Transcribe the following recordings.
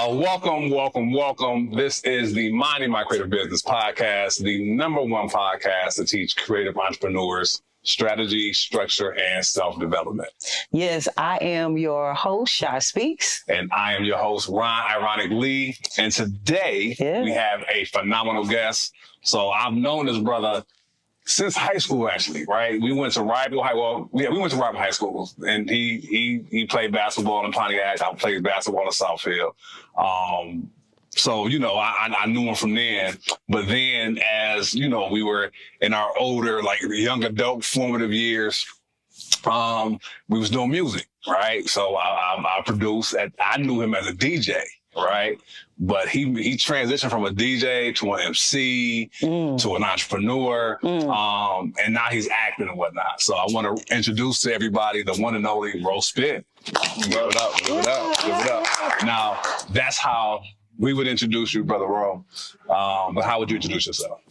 Welcome. This is the Minding My Creative Business podcast, the #1 podcast to teach creative entrepreneurs strategy, structure, and self-development. Yes, I am your host, ShySpeaks. And I am your host, Ron Ironic Lee. And today we have a phenomenal guest. So I've known this brother since high school, actually, right? We went to rival high. Well, we went to rival high schools, and he played basketball in Pontiac. I played basketball in Southfield. So I knew him from then. But then, as you know, we were in our older, like young adult formative years. We was doing music, right? So I produced. I knew him as a DJ, right? But he transitioned from a DJ to an MC to an entrepreneur, and now he's acting and whatnot. So I want to introduce to everybody the one and only Ro Spit. Give it up. Now that's how we would introduce you, Brother Ro. But how would you introduce yourself?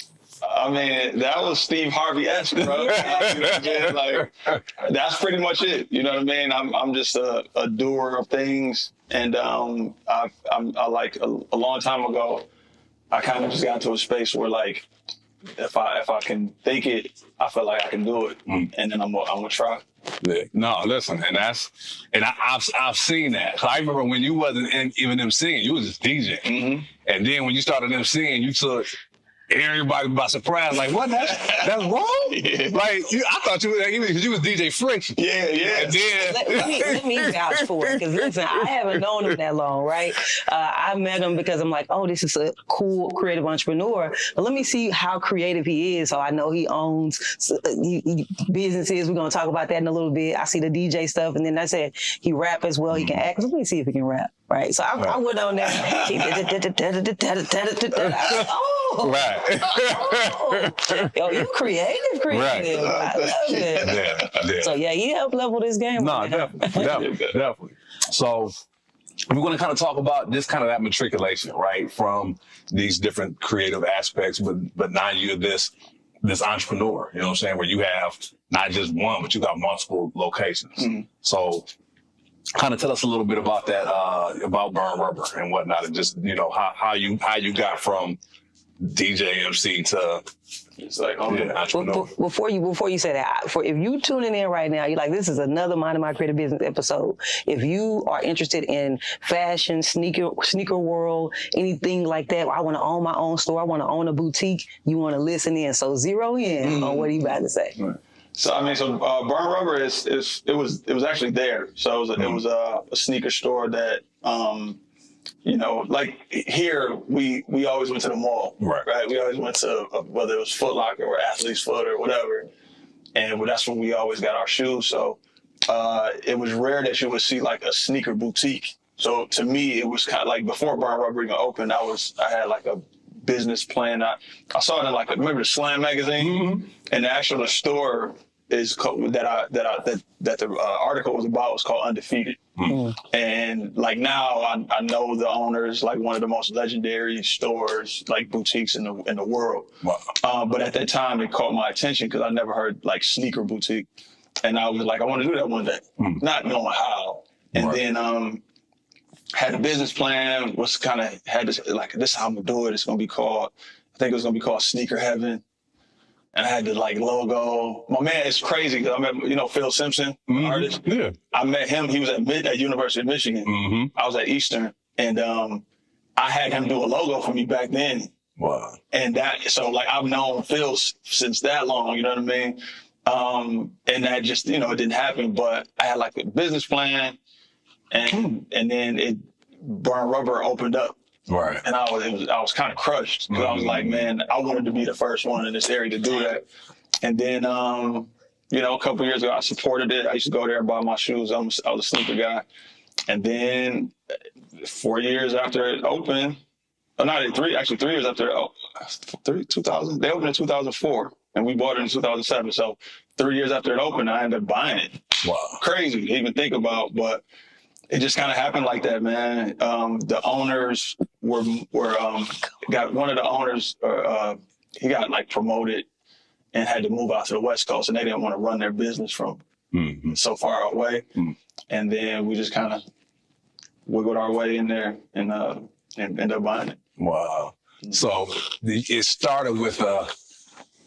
I mean, that was Steve Harvey-esque, bro. You know what I mean? Like, that's pretty much it. You know what I mean? I'm just a doer of things, and I like a long time ago, I kind of just got into a space where like, if I can think it, I feel like I can do it, and then I'm gonna try. Yeah. No, listen, and I've seen that. So I remember when you wasn't even emceeing, you was just DJing, and then when you started emceeing, you took everybody by surprise, like, what? That's wrong? Yeah. Like, I thought you because you was DJ Friction. Yeah. And then let me vouch for it, because listen, I haven't known him that long, right? I met him because I'm like, oh, this is a cool creative entrepreneur. But let me see how creative he is. So I know he owns businesses. We're gonna talk about that in a little bit. I see the DJ stuff, and then I said he rap as well. He can act. So let me see if he can rap. Right. So I went on there. Yo, you creative. Right. I love it. Yeah. So he helped level this game. No, definitely. So we're going to kind of talk about this kind of that matriculation, right, from these different creative aspects, but now you're this entrepreneur, you know what I'm saying, where you have not just one, but you got multiple locations. So kind of tell us a little bit about that, about Burn Rubber and whatnot, and just, how you got from DJ MC to it's like entrepreneur. Before you say that, if you tuning in right now, you're like, this is another Minding My Creative Business episode. If you are interested in fashion, sneaker world, anything like that, I want to own my own store, I want to own a boutique, you want to listen in. So zero in on what he about to say. Right. So Burn Rubber it was actually there. So it was a sneaker store that like here we always went to the mall, right? We always went to whether it was Foot Locker or Athlete's Foot or whatever, and that's when we always got our shoes. So it was rare that you would see like a sneaker boutique. So to me, it was kind of like before Burn Rubber even opened, I had like a business plan. I saw it in remember the Slam magazine, and the store is called, that the article was about was called Undefeated. And like now I know the owners, like one of the most legendary stores, like boutiques in the world. Wow. But at that time it caught my attention because I never heard like sneaker boutique, and I was like, I want to do that one day, not knowing how. And then had a business plan, had this like, this is how I'm gonna do it. It's gonna be called, I think it was gonna be called Sneaker Heaven. And I had the like logo. My man, it's crazy because I met, Phil Simpson, artist. Yeah. I met him. He was at University of Michigan. I was at Eastern, and I had him do a logo for me back then. Wow. And I've known Phil since that long. You know what I mean? And that just it didn't happen. But I had like a business plan, and then Burn Rubber opened up. Right. And I was kind of crushed because I was like, man, I wanted to be the first one in this area to do that. And then, a couple of years ago, I supported it. I used to go there and buy my shoes. I was a sneaker guy. And then 4 years after it opened, 3 years after 2000, they opened in 2004 and we bought it in 2007. So 3 years after it opened, I ended up buying it. Wow. Crazy to even think about, but it just kind of happened like that, man. The owners got one of the owners, he got like promoted and had to move out to the West Coast, and they didn't want to run their business from so far away. And then we just kind of wiggled our way in there and ended up buying it. Wow. So it started with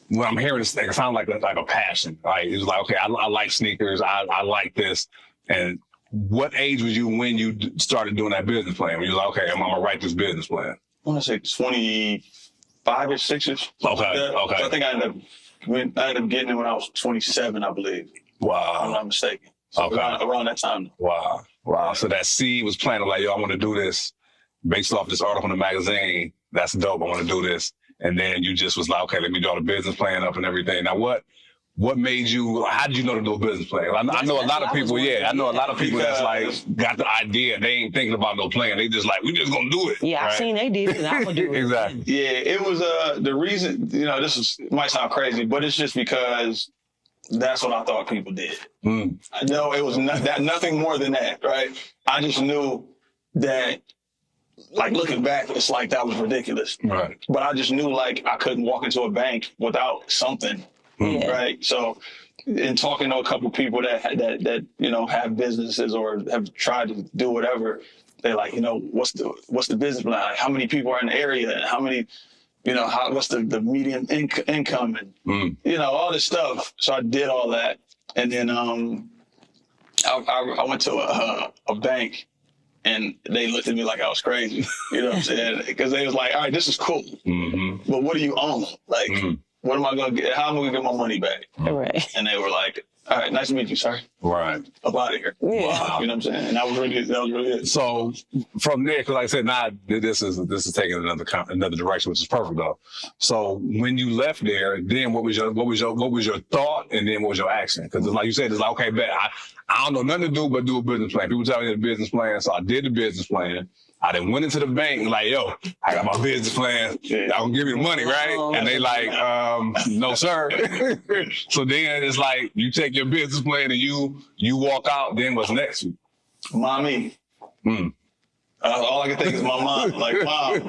when I'm hearing this thing, it sounds like a passion. Right? It was like, okay, I like sneakers. I like this. And what age was you when you started doing that business plan? When you were like, okay, I'm gonna write this business plan? I want to say 25 or 6ish. Okay. So I think I ended up getting it when I was 27, I believe. Wow. If I'm not mistaken. So around that time. Wow. So that seed was planted like, yo, I want to do this based off this article in the magazine. That's dope. I want to do this. And then you just was like, okay, let me draw the business plan up and everything. Now, what made you, how did you know to do a business plan? I know a lot of people, I know a lot of people that's like, got the idea. They ain't thinking about no plan. They just like, we just gonna do it. Yeah, right? I've seen they did it, and I'm gonna do it. Exactly. Yeah, it was the reason, might sound crazy, but it's just because that's what I thought people did. I know it was nothing more than that, right? I just knew that, like, looking back, it's like that was ridiculous. Right. But I just knew, like, I couldn't walk into a bank without something, right? So, in talking to a couple people that have businesses or have tried to do whatever, they're like, what's the business plan? Like, how many people are in the area? How many, what's the median income and all this stuff. So I did all that, and then I went to a bank. And they looked at me like I was crazy, you know what I'm saying? Because they was like, all right, this is cool, but what do you own? Like, what am I going to get? How am I going to get my money back? Right. And they were like, all right, nice to meet you, sir. Right. Up out of here. Yeah. Wow. You know what I'm saying? And that was really it. So from there, because like I said, now this is taking another direction, which is perfect though. So when you left there, then what was your thought, and then what was your action? Because like you said, it's like, okay, bet I don't know nothing to do but do a business plan. People tell me the business plan, so I did the business plan. I then went into the bank and like, yo, I got my business plan. I'm gonna give you the money, right? And they like, no, sir. So then it's like, you take your business plan and you walk out, then what's next? Mommy. All I can think is my mom, like, mom.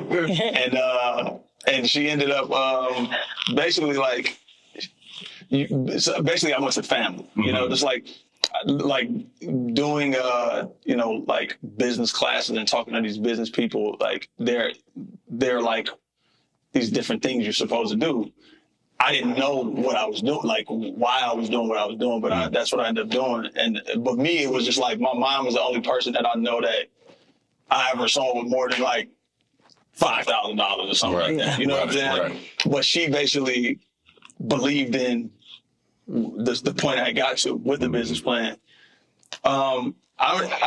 And she ended up basically like, basically I went to family, just like doing like business classes and talking to these business people, like they're like these different things you're supposed to do. I didn't know what I was doing, like why I was doing what I was doing, but that's what I ended up doing. But me, it was just like my mom was the only person that I know that I ever saw with more than like $5,000 or something like that. You know what I'm saying? Right. But she basically believed in the point I got to with the business plan. I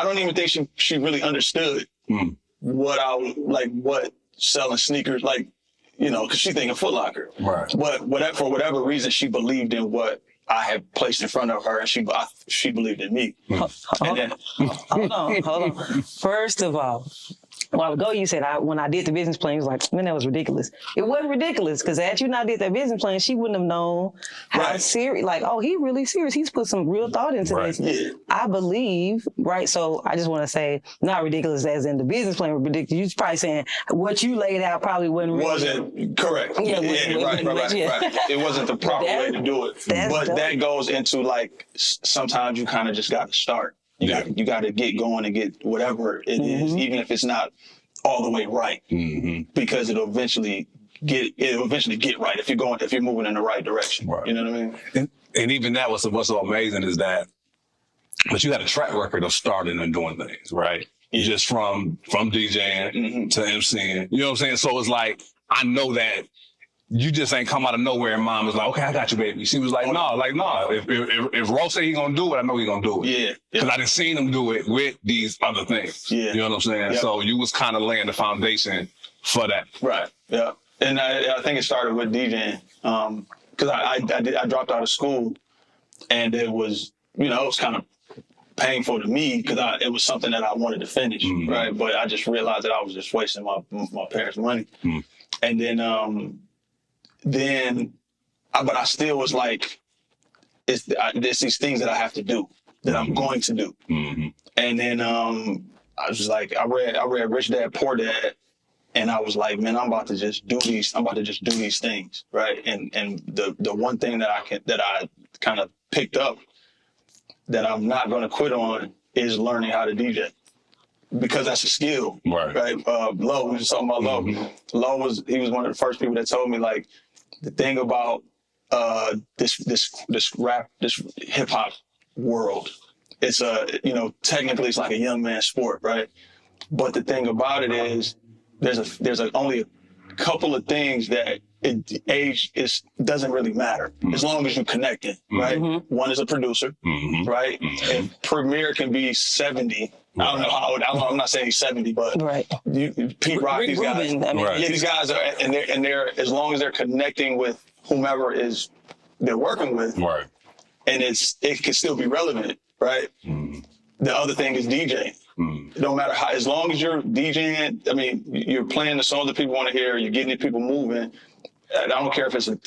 don't even think she really understood what selling sneakers, like, because she thinking Foot Locker. Right. But for whatever reason, she believed in what I had placed in front of her, and she believed in me. Hold on. First of all, a while ago, you said when I did the business plan, you was like, man, that was ridiculous. It wasn't ridiculous, because had you not did that business plan, she wouldn't have known how serious, like, oh, he really serious. He's put some real thought into this. Yeah. I believe, right? So I just want to say, not ridiculous as in the business plan was ridiculous. You're probably saying what you laid out probably wasn't correct. Right. It wasn't the proper way to do it. But that goes into, like, sometimes you kind of just got to start. You got to get going and get whatever it is, even if it's not all the way right, because it'll eventually get right if you're moving in the right direction. Right. You know what I mean? And even that, what's so amazing is that, but you had a track record of starting and doing things, right? Yeah. Just from DJing to MCing. You know what I'm saying? So it's like, I know that you just ain't come out of nowhere and mom was like, okay, I got you, baby. She was like, no. If Rose say he gonna do it, I know he gonna do it. Yeah. Because I done seen him do it with these other things. Yeah. You know what I'm saying? Yep. So you was kind of laying the foundation for that. Right. Yeah. And I think it started with DJing. Because I dropped out of school, and it was, it was kind of painful to me because it was something that I wanted to finish, right? But I just realized that I was just wasting my parents' money. And but I still was like, it's these things that I have to do, that I'm going to do. And then I was just like, I read Rich Dad, Poor Dad, and I was like, man, I'm about to just do these things, right? And the one thing that I kind of picked up that I'm not going to quit on is learning how to DJ. because that's a skill, right? Low, we were just talking about Low. Low he was one of the first people that told me, like, the thing about this hip hop world, it's technically it's like a young man's sport, right? But the thing about it is there's only a couple of things that age doesn't really matter as long as you're connecting, right? One is a producer, right? And Premier can be 70. I don't know how old. I'm not saying he's 70, but Pete Rock, these guys. These guys are, and they're as long as they're connecting with whomever they're working with, right? And it can still be relevant, right? The other thing is DJing. No matter how, as long as you're DJing, I mean, you're playing the songs that people want to hear, you're getting the people moving. I don't care if it's a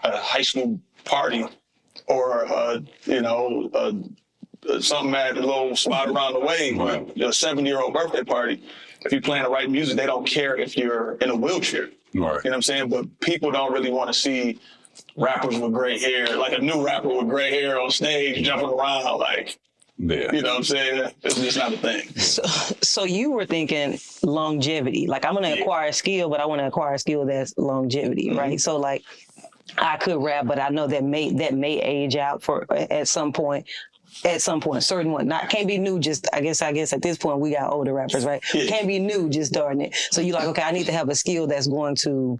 high school party or something at a little spot around the way, a 70-year-old birthday party. If you're playing the right music, they don't care if you're in a wheelchair. Right. You know what I'm saying? But people don't really want to see rappers with gray hair, like a new rapper with gray hair on stage jumping around, like. Yeah. You know what I'm saying? It's just not a thing. So you were thinking longevity. Like, I'm going to acquire a skill, but I want to acquire a skill that's longevity, right? So, like, I could rap, but I know that may age out at some point. Certain one. Can't be new, just, I guess at this point we got older rappers, right? Can't be new, just starting it. So you're like, okay, I need to have a skill that's going to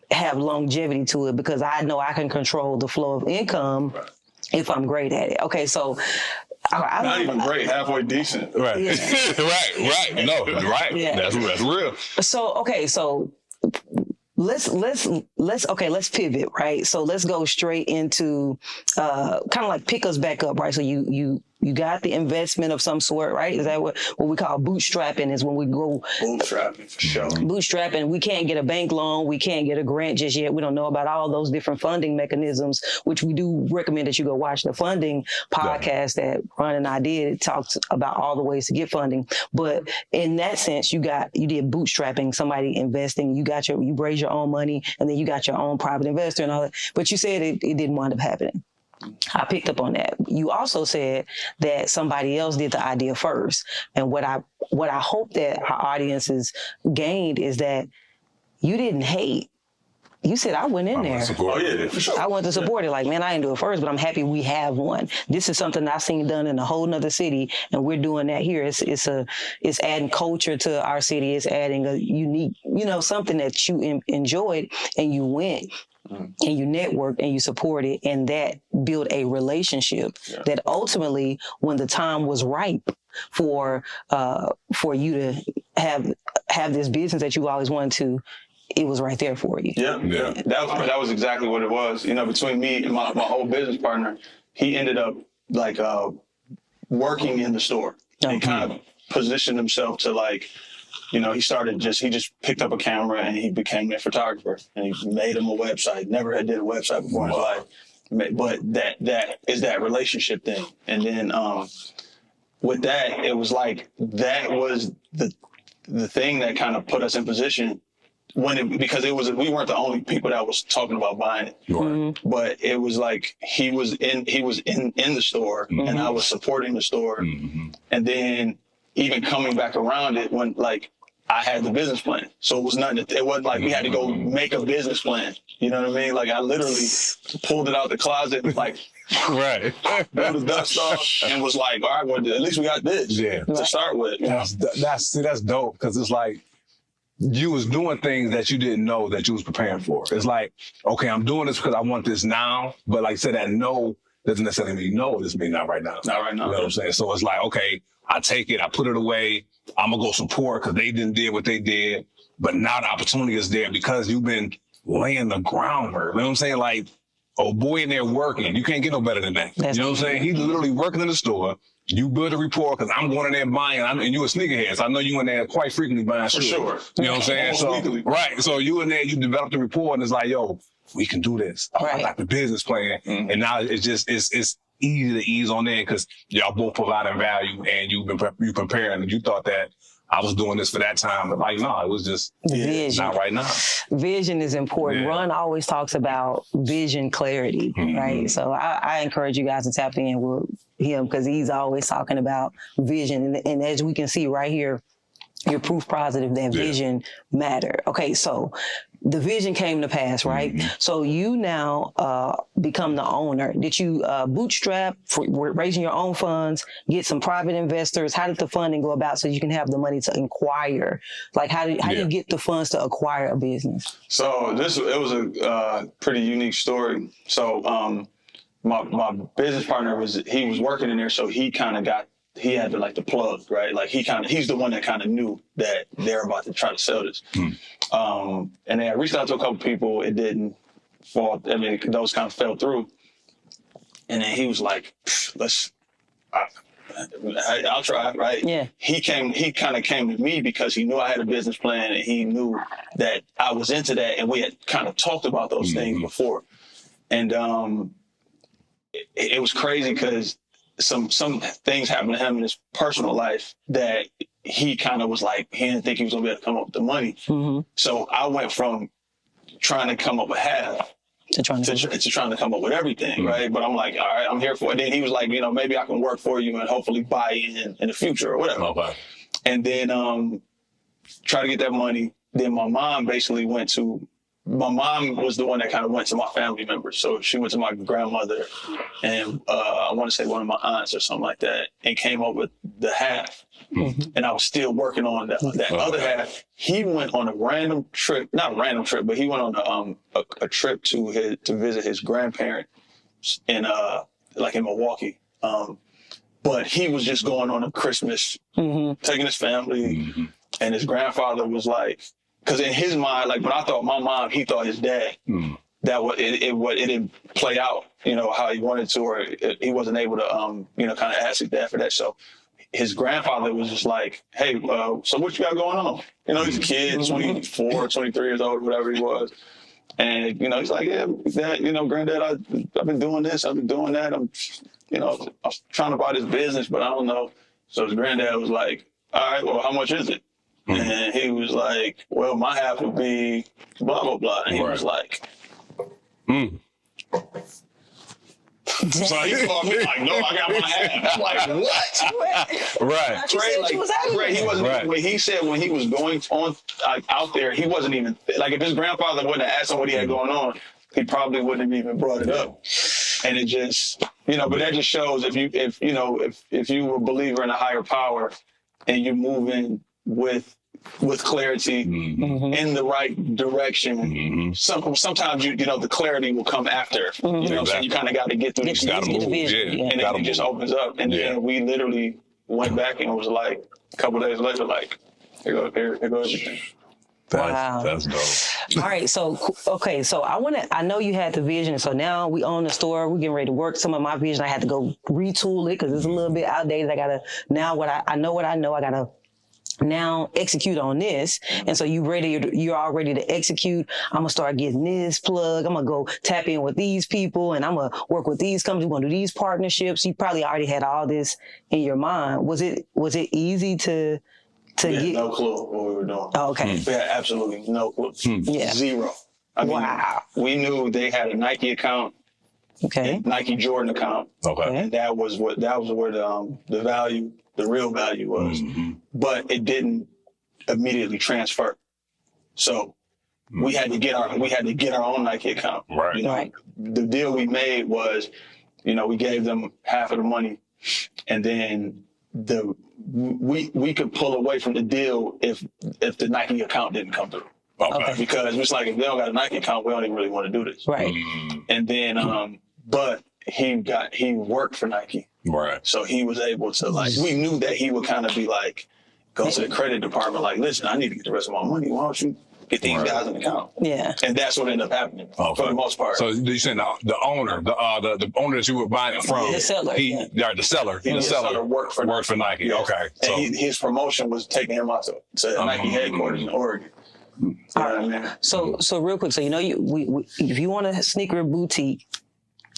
have longevity to it because I know I can control the flow of income if I'm great at it. Okay, so... Not even great, halfway decent. Right. Yeah. right. No, right. Yeah. That's real. So let's pivot, right? So let's go straight into kind of like pick us back up, right? So you got the investment of some sort, right? Is that what we call bootstrapping is when we go... Bootstrapping, for sure. Bootstrapping. We can't get a bank loan. We can't get a grant just yet. We don't know about all those different funding mechanisms, which we do recommend that you go watch the funding podcast that Ron and I did. It talks about all the ways to get funding. But in that sense, you did bootstrapping, somebody investing, you raise your own money, and then you got your own private investor and all that. But you said it didn't wind up happening. I picked up on that. You also said that somebody else did the idea first. And what I hope that our audiences gained is that you didn't hate. You said, I went in there. Oh, yeah, for sure. I wanted to support it. Like, man, I didn't do it first, but I'm happy we have one. This is something I've seen done in a whole nother city, and we're doing that here. It's adding culture to our city. It's adding a unique, something that you enjoyed, and you went. And you network and you support it, and that built a relationship that ultimately, when the time was ripe for you to have this business that you always wanted to, it was right there for you. Yeah. That was exactly what it was. Between me and my old business partner, he ended up like working in the store and kind of positioned himself to like. He just picked up a camera and he became a photographer and he made him a website. Never had did a website before in his life. But that is that relationship thing. And then with that, it was like, that was the thing that kind of put us in position because we weren't the only people that was talking about buying it. But it was like, he was in the store and I was supporting the store. And then even coming back around it when like, I had the business plan. So it was nothing. It wasn't like we had to go make a business plan. You know what I mean? Like I literally pulled it out the closet and like, right. blew the dust off and was like, all right, well, at least we got this to start with. That's dope. Cause it's like, you was doing things that you didn't know that you was preparing for. It's like, okay, I'm doing this because I want this now. But like I said, that no doesn't necessarily mean no. This means not right now. Not right now. You know what I'm saying? So it's like, okay, I take it, I put it away. I'm gonna go support because they did what they did. But now the opportunity is there because you've been laying the groundwork. You know what I'm saying? Like, oh boy in there working. You can't get no better than that. You know what I'm saying? He's literally working in the store. You build a rapport because I'm going in there buying, and you a sneakerhead. So I know you in there quite frequently buying shoes. For sure. You know what I'm saying? So, right. So you in there, you developed a rapport, and it's like, yo, we can do this. I got the business plan. And now it's easy to ease on in because y'all both providing value and you preparing, and you thought that I was doing this for that time, but like, no, it was just not right now. Vision is important. Ron always talks about vision clarity, right? So I encourage you guys to tap in. him because he's always talking about vision. And as we can see right here, you're proof positive that vision mattered. Okay, so the vision came to pass, right? Mm-hmm. So you now become the owner. Did you bootstrap, for raising your own funds, get some private investors? How did the funding go about so you can have the money to inquire? Like, how do you get the funds to acquire a business? So it was a pretty unique story. So my business partner was working in there, so he had the plug, right? Like he's the one that kind of knew that they're about to try to sell this. And then I reached out to a couple people. It didn't fall. I mean, those kind of fell through. And then he was like, I'll try, right? Yeah. He kind of came to me because he knew I had a business plan and he knew that I was into that. And we had kind of talked about those things before. And it was crazy because some things happened to him in his personal life that he kind of was like, he didn't think he was gonna be able to come up with the money. Mm-hmm. So I went from trying to come up with half to trying to come up with everything, right? But I'm like, all right, I'm here for it. Then he was like, maybe I can work for you and hopefully buy in the future or whatever. Okay. And then try to get that money. Then my mom was the one that kind of went to my family members. So she went to my grandmother and I want to say one of my aunts or something like that, and came up with the half. Mm-hmm. And I was still working on that other half. He went on a random trip, not a random trip, but he went on a trip to visit his grandparents in Milwaukee. But he was just going on a Christmas, taking his family, and his grandfather was like, because in his mind, like when I thought my mom, he thought his dad. It didn't play out, how he wanted to, or he wasn't able to, kind of ask his dad for that. So his grandfather was just like, hey, so what you got going on? He's a kid, 24, 23 years old, whatever he was. And, he's like, yeah, Dad, Granddad, I've been doing this, I've been doing that. I'm trying to buy this business, but I don't know. So his granddad was like, all right, well, how much is it? And he was like, well, my half would be blah, blah, blah. And he was like, So he called me like, no, I got my half. I'm like, what? Right. He wasn't, when he said when he was going on out there, he wasn't even, like if his grandfather wouldn't have asked him what he had going on, he probably wouldn't have even brought it up. And it just, but that just shows if you were a believer in a higher power and you're moving with clarity in the right direction. Sometimes the clarity will come after. So you kind of got to get through these things, and then it just opens up. And then we literally went back and it was like a couple days later, like here goes everything. That's dope. All right, so I know you had the vision, so now we own the store, we're getting ready to work some of my vision. I had to go retool it because it's a little bit outdated. I gotta I gotta now execute on this. And so you're all ready to execute. I'm gonna start getting this plug. I'm gonna go tap in with these people and I'm gonna work with these companies. We're gonna do these partnerships. You probably already had all this in your mind. Was it easy to we had get? No clue what we were doing. Oh, okay. We had absolutely no clue. Zero. I mean, we knew they had a Nike account. Okay. Nike Jordan account. Okay. And that was where the real value was. But it didn't immediately transfer. So we had to get our own Nike account. Right. The deal we made was, we gave them half of the money, and then we could pull away from the deal if the Nike account didn't come through. Okay. Because it's like if they don't got a Nike account, we don't even really want to do this. Right. And then but he worked for Nike. Right. So he was able to we knew that he would kind of be like, go to the credit department, like, listen, I need to get the rest of my money. Why don't you get these guys an account? Yeah. And that's what ended up happening for the most part. So you saying the owner, the owner that you were buying it from, the seller. The seller worked for Nike. Yeah. Okay. So and his promotion was taking him out to Nike headquarters in Oregon. All right, man. So real quick, so if you want a sneaker boutique,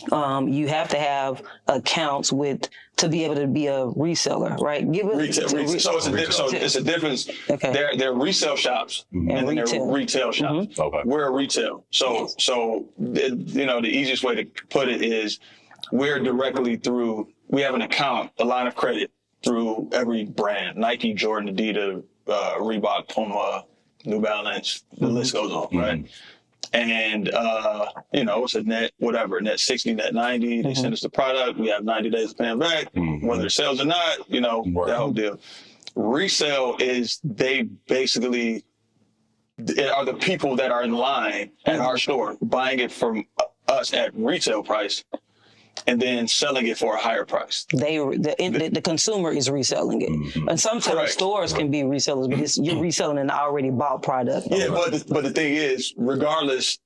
you have to have accounts to be able to be a reseller, right? Retail. So it's a difference. Okay. They're resale shops and then they're retail shops. Okay. We're a retail. So the easiest way to put it is we're directly through, we have an account, a line of credit through every brand, Nike, Jordan, Adidas, Reebok, Puma, New Balance, the list goes on, right? And, it's a net, whatever, net 60, net 90. They send us the product. We have 90 days to pay them back, whether it sells or not, that whole deal. Resale is they basically are the people that are in line at our store buying it from us at retail price and then selling it for a higher price. The consumer is reselling it. And sometimes stores can be resellers, but you're reselling an already bought product. Yeah, but the thing is, regardless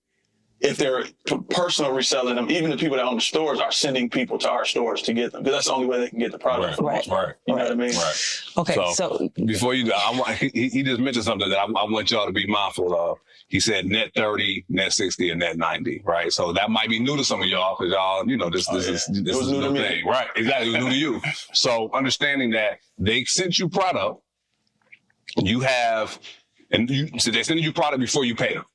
if they're personal reselling them, even the people that own the stores are sending people to our stores to get them because that's the only way they can get the product. Right. You know what I mean? Right. Okay, so before you go, he just mentioned something that I want y'all to be mindful of. He said net 30, net 60, and net 90, right? So that might be new to some of y'all because y'all, this is a new thing. Right, exactly, it was new to you. So understanding that they sent you product, so they send you product before you pay them.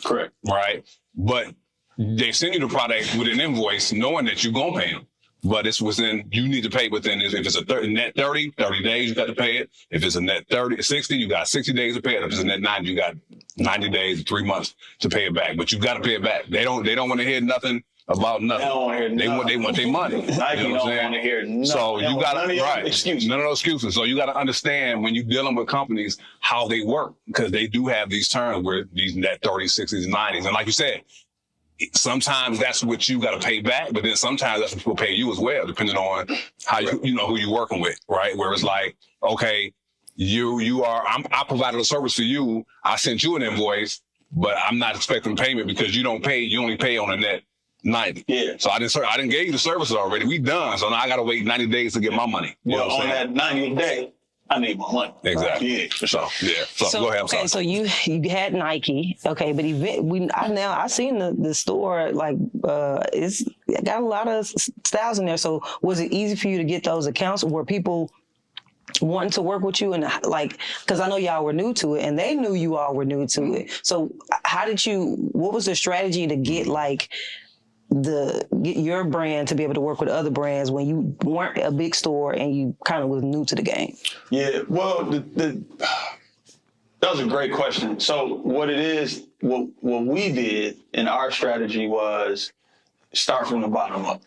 Correct. Right? But they send you the product with an invoice knowing that you're going to pay them. But you need to pay within, if it's a net 30 days, you got to pay it. If it's a net 60, you got 60 days to pay it. If it's a net 90, you got 90 days, 3 months to pay it back. But you got to pay it back. They don't want to hear nothing about nothing. They don't want to hear nothing. They want their money. Nike don't want to hear nothing. So you got to, excuses. None of those excuses. So you got to understand when you're dealing with companies, how they work. Because they do have these terms where these net 30s, 60s, 90s. And like you said, sometimes that's what you got to pay back, but then sometimes that's what people pay you as well, depending on how you know who you're working with, right? Where it's like, okay, I provided a service for you, I sent you an invoice, but I'm not expecting payment because you don't pay. You only pay on a net 90. Yeah. So I didn't give you the services already. We done. So now I got to wait 90 days to get my money. Well, on that 90th day, I need my money. Exactly. Yeah, for sure. Yeah. So go ahead. Okay, so you had Nike. Okay, but I seen the store, like it's got a lot of styles in there. So was it easy for you to get those accounts? Were people wanting to work with you and because I know y'all were new to it and they knew you all were new to it. So what was the strategy to get get your brand to be able to work with other brands when you weren't a big store and you kind of was new to the game? Yeah, well, that was a great question. So what it is, what we did in our strategy was start from the bottom up.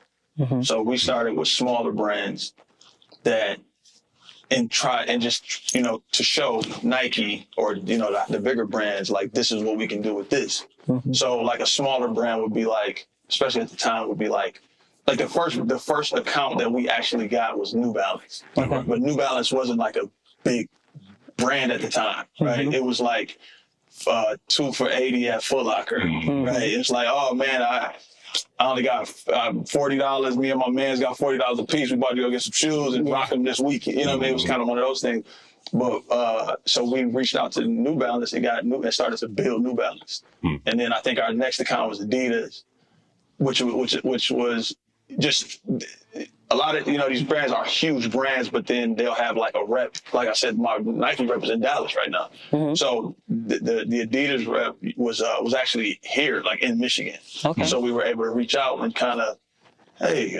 So we started with smaller brands and just, to show Nike or, the bigger brands, like, this is what we can do with this. So like a smaller brand would be like, especially at the time, would be like the first account that we actually got was New Balance. Okay. But New Balance wasn't like a big brand at the time, right? It was like 2 for $80 at Foot Locker, right? It's like, oh man, I only got $40. Me and my man's got $40 a piece. We about to go get some shoes and rock them this weekend. You know what I mean? It was kind of one of those things. But so we reached out to New Balance and started to build New Balance. And then I think our next account was Adidas, which was just a lot of, these brands are huge brands, but then they'll have like a rep. Like I said, my Nike rep is in Dallas right now. So the Adidas rep was actually here, like in Michigan. Okay. So we were able to reach out and kind of, hey,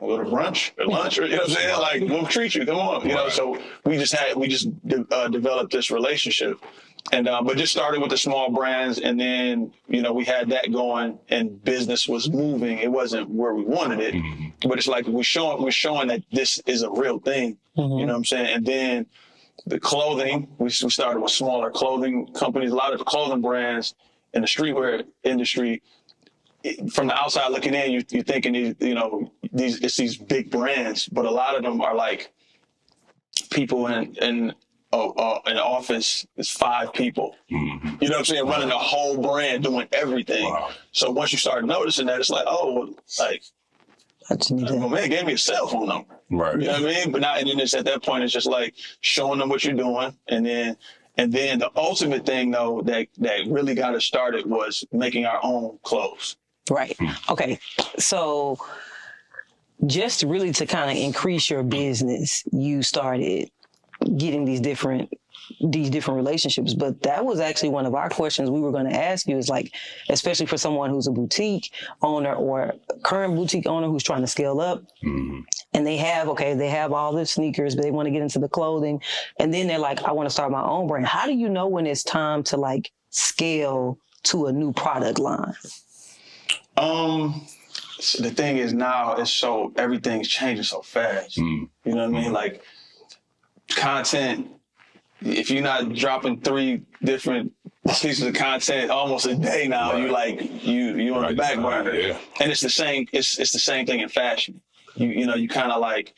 we'll go to brunch or lunch, or what I'm saying? Like, we'll treat you. Come on, So we just developed this relationship. And but just started with the small brands, and then we had that going, and business was moving. It wasn't where we wanted it, but it's like we're showing that this is a real thing. You know what I'm saying? And then the clothing, we started with smaller clothing companies. A lot of the clothing brands in the streetwear industry, from the outside looking in, you're thinking it's these big brands, but a lot of them are like people in an office is 5 people. You know what I'm saying? Running the whole brand, doing everything. Wow. So once you start noticing that, it's like, my man gave me a cell phone number. Right. You know what I mean? But and then at that point, it's just like showing them what you're doing. And then the ultimate thing though, that really got us started was making our own clothes. Right. Okay. So just really to kind of increase your business, you started getting these different these different relationships. But that was actually one of our questions we were going to ask you is like, especially for someone who's a boutique owner or current boutique owner who's trying to scale up, and they have all the sneakers, but they want to get into the clothing. And then they're like, I want to start my own brand. How do you know when it's time to like scale to a new product line? So the thing is now everything's changing so fast. You know what I mean? Like content, if you're not dropping 3 different pieces of content almost a day now, you on the back burner. Yeah. And it's the same thing in fashion. You kind of like,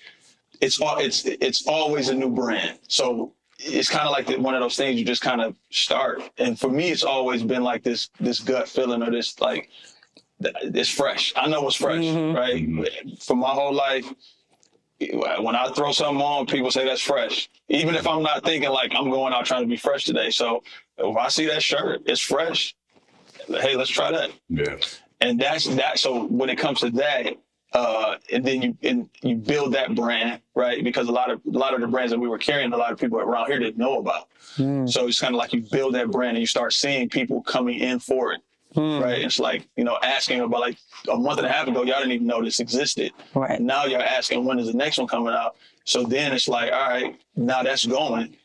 it's always a new brand. So it's kind of like one of those things you just kind of start. And for me, it's always been like this gut feeling or this like, it's fresh. I know it's fresh, right? For my whole life, when I throw something on, people say that's fresh. Even if I'm not thinking like I'm going out trying to be fresh today. So if I see that shirt, it's fresh. Hey, let's try that. Yeah. And that's that. So when it comes to that, and then you build that brand, right? Because a lot of the brands that we were carrying, a lot of people around here didn't know about. So it's kind of like you build that brand and you start seeing people coming in for it. Right. It's like, asking about like a month and a half ago, y'all didn't even know this existed. Right. Now you're asking when is the next one coming out. So then it's like, all right, now that's going.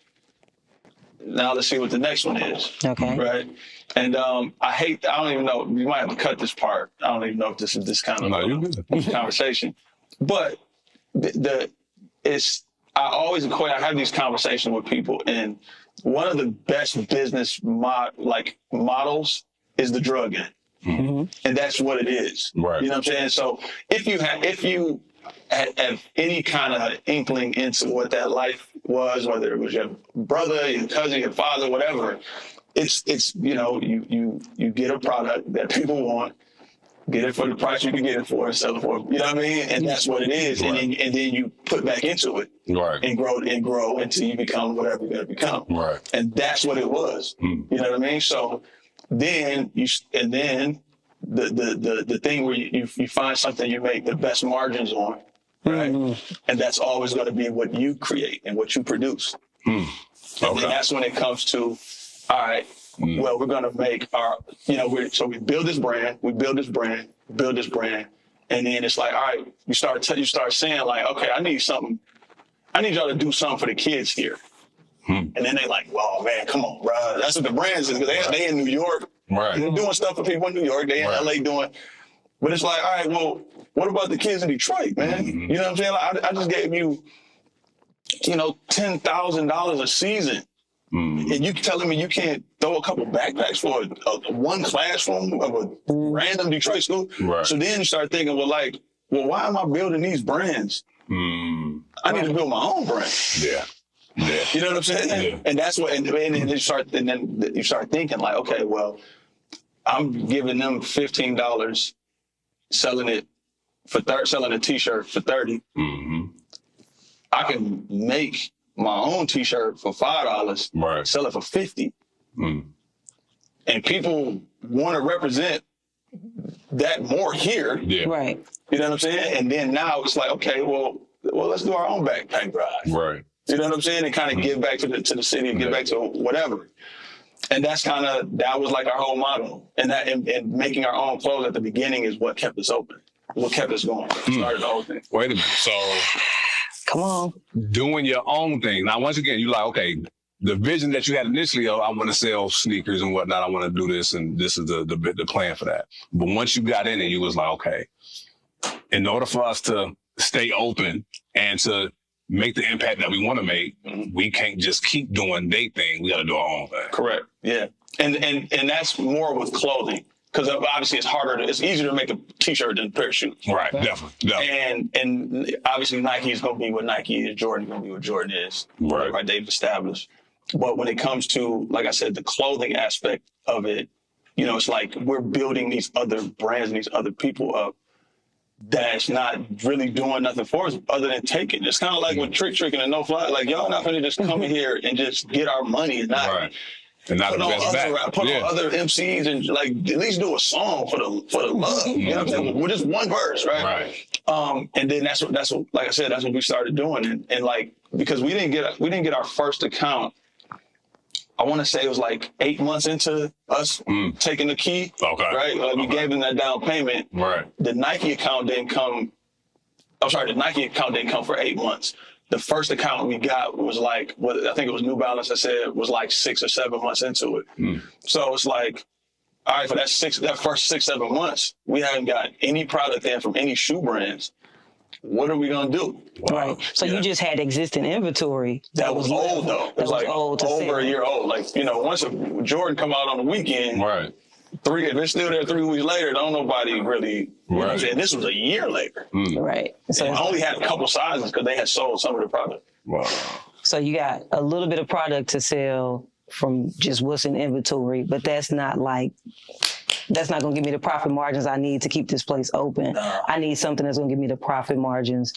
Now let's see what the next one is. Okay. Right. And I don't even know, you might have to cut this part. I don't even know if this is this kind of conversation. But I have these conversations with people, and one of the best business models is the drug end. And that's what it is. Right. You know what I'm saying? So if you have any kind of inkling into what that life was, whether it was your brother, your cousin, your father, whatever, it's you get a product that people want, get it for the price you can get it for and sell it for. You know what I mean? And that's what it is. Right. And then you put back into it. Right. And grow until you become whatever you're gonna become. Right. And that's what it was. You know what I mean? So then the thing where you find something you make the best margins on, right? And that's always going to be what you create and what you produce. And then that's when it comes to, all right, well, we're going to make our, so we build this brand, and then it's like, all right, you start saying like, okay, I need y'all to do something for the kids here. And then they like, well, man, come on, bro. That's what the brands is, because they in New York. Right. They're doing stuff for people in New York. They in LA doing. But it's like, all right, well, what about the kids in Detroit, man? You know what I'm saying? Like, I just gave you, $10,000 a season. And you telling me you can't throw a couple backpacks for one classroom of a random Detroit school? Right. So then you start thinking, well, why am I building these brands? I need to build my own brand. Yeah. Yeah. You know what I'm saying? Yeah. And that's what, and then you start thinking like, okay, well, I'm giving them $15, selling a t-shirt for $30. I can make my own t-shirt for $5, right, sell it for $50. And people want to represent that more here. Yeah. Right. You know what I'm saying? And then now it's like, okay, well, let's do our own backpack ride. Right. You know what I'm saying? And kind of give back to the city and give back to whatever. And that was like our whole model. And making our own clothes at the beginning is what kept us open, what kept us going. Started the whole thing. Wait a minute. So, come on. Doing your own thing. Now, once again, you're like, okay, the vision that you had initially, I want to sell sneakers and whatnot. I want to do this, and this is the plan for that. But once you got in it, you was like, okay, in order for us to stay open and to make the impact that we want to make, we can't just keep doing their thing. We got to do our own thing. Correct. Yeah. And that's more with clothing, because obviously it's easier to make a t-shirt than a pair of shoes. Right. Definitely. And obviously Nike is going to be what Nike is. Jordan is going to be what Jordan is. Right. They've established. But when it comes to, like I said, the clothing aspect of it, it's like we're building these other brands and these other people up that's not really doing nothing for us other than taking. It's kind of like with tricking and no fly. Like, y'all not going to just come in here and just get our money and not, right, and not put on other MCs and like at least do a song for the love. You know what I'm saying? With just one verse, right? Right. And then that's what like I said, that's what we started doing. And like, because we didn't get our first account I want to say it was like 8 months into us taking the key. Okay. Right? Like we gave them that down payment. Right. The Nike account didn't come. I'm sorry, the Nike account didn't come for 8 months. The first account we got was like, I think it was New Balance, I said, was like 6 or 7 months into it. So it's like, all right, for that first 6, 7 months, we haven't got any product in from any shoe brands. What are we gonna do? Right. So you just had existing inventory. That was old though. It was like old to over a year old. Like, once a Jordan come out on the weekend, right. If it's still there 3 weeks later, don't nobody really, you know what I'm Right. saying? This was a year later. Right. So And I only had a couple sizes because they had sold some of the product. Wow. So you got a little bit of product to sell from just what's in inventory, but that's not going to give me the profit margins I need to keep this place open. I need something that's going to give me the profit margins.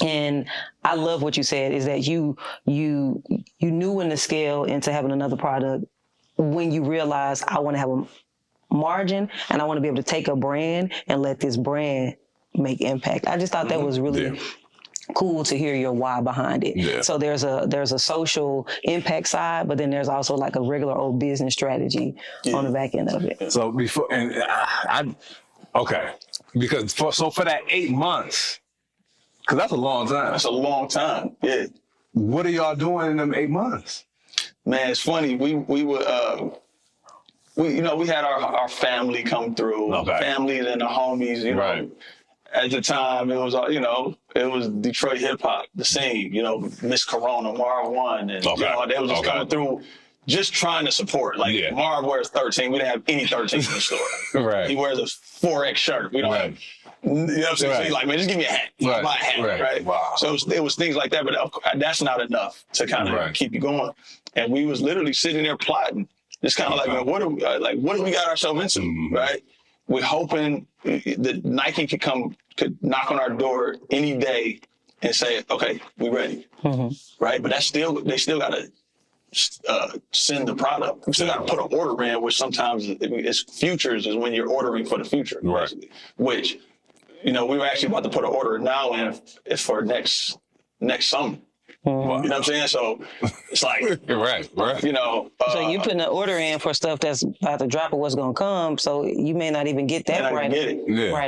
And I love what you said is that you knew when to scale into having another product when you realize I want to have a margin and I want to be able to take a brand and let this brand make impact. I just thought that was really cool to hear your why behind it. Yeah. So there's a social impact side, but then there's also like a regular old business strategy on the back end of it. So before, and okay, because for that 8 months, because that's a long time. That's a long time. Yeah. What are y'all doing in them 8 months? Man, it's funny. We would, we had our family come through, families and the homies, know. At the time, it was, it was Detroit hip hop, the scene, Miss Corona, Marv One, and they was just coming through, just trying to support. Like Marv wears 13, we didn't have any 13 in the store. Right. He wears a 4X shirt. We don't have. You know what I'm saying? So he's like, man, just give me a hat. Buy a hat, right? Wow. So it was things like that, but that's not enough to kind of keep you going. And we was literally sitting there plotting, just kind of like, man, what do we got ourselves into, right? We're hoping that Nike could knock on our door any day and say, okay, we ready, right? But they still got to send the product. We still got to put an order in, which sometimes it's futures is when you're ordering for the future, basically. Which, we were actually about to put an order now in for next summer. You know what I'm saying? So it's like, right. So you're putting an order in for stuff that's about to drop or what's going to come. So you may not even get that right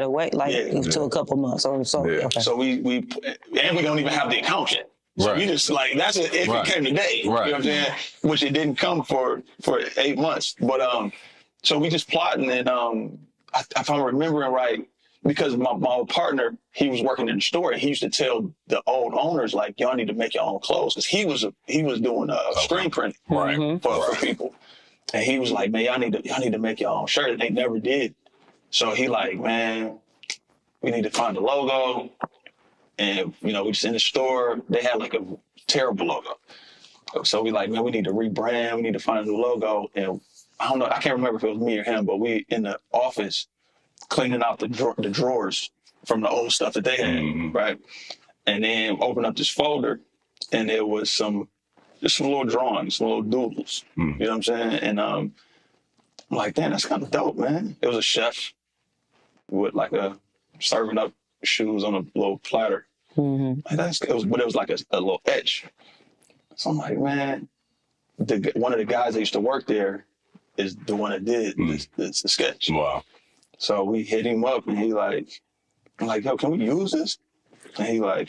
away, to a couple months or so. Yeah. Okay. So we don't even have the account yet. So we just that's if it came today. You know what I'm saying? Which it didn't come for 8 months. But so we just plotting and if I'm remembering right, because my old partner, he was working in the store and he used to tell the old owners, like, y'all need to make your own clothes. Cause he was doing screen print for people. And he was like, man, y'all need to make your own shirt. And they never did. So he like, man, we need to find a logo. And, we just in the store, they had like a terrible logo. So we like, man, we need to rebrand. We need to find a new logo. And I don't know, I can't remember if it was me or him, but we in the office cleaning out the drawers from the old stuff that they had, right? And then open up this folder, and there was some little drawings, some little doodles. You know what I'm saying? And I'm like, damn, that's kind of dope, man. It was a chef with like serving up shoes on a little platter. Like it was like a little etch. So I'm like, man, one of the guys that used to work there is the one that did the sketch. Wow. So we hit him up and he I'm like, yo, can we use this? And he yeah,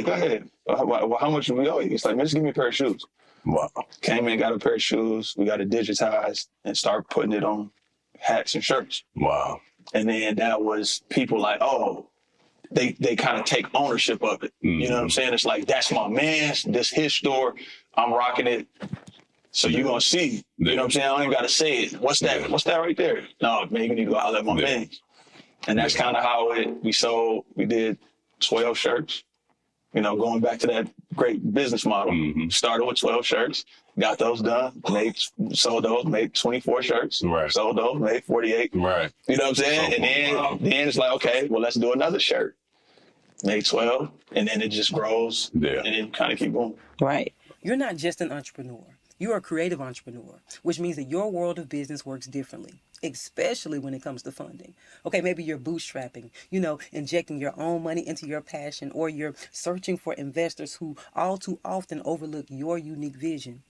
go ahead. How much do we owe you? He's like, man, just give me a pair of shoes. Wow. Came in, got a pair of shoes. We got it digitized and started putting it on hats and shirts. Wow. And then that was people like, oh, they kind of take ownership of it. You know what I'm saying? It's like, that's my man's, this his store. I'm rocking it. So you're going to see, you know what I'm saying? I don't even got to say it. What's that? What's that right there? No, man, you need to go holler at my man. And that's kind of how we did 12 shirts, going back to that great business model. Started with 12 shirts, got those done, sold those, made 24 shirts, sold those, made 48. Right. You know what I'm saying? So, and then it's like, okay, well, let's do another shirt. Made 12, and then it just grows, and then kind of keep going. Right. You're not just an entrepreneur. You're a creative entrepreneur, which means that your world of business works differently, especially when it comes to funding. Okay, maybe you're bootstrapping, injecting your own money into your passion, or you're searching for investors who all too often overlook your unique vision.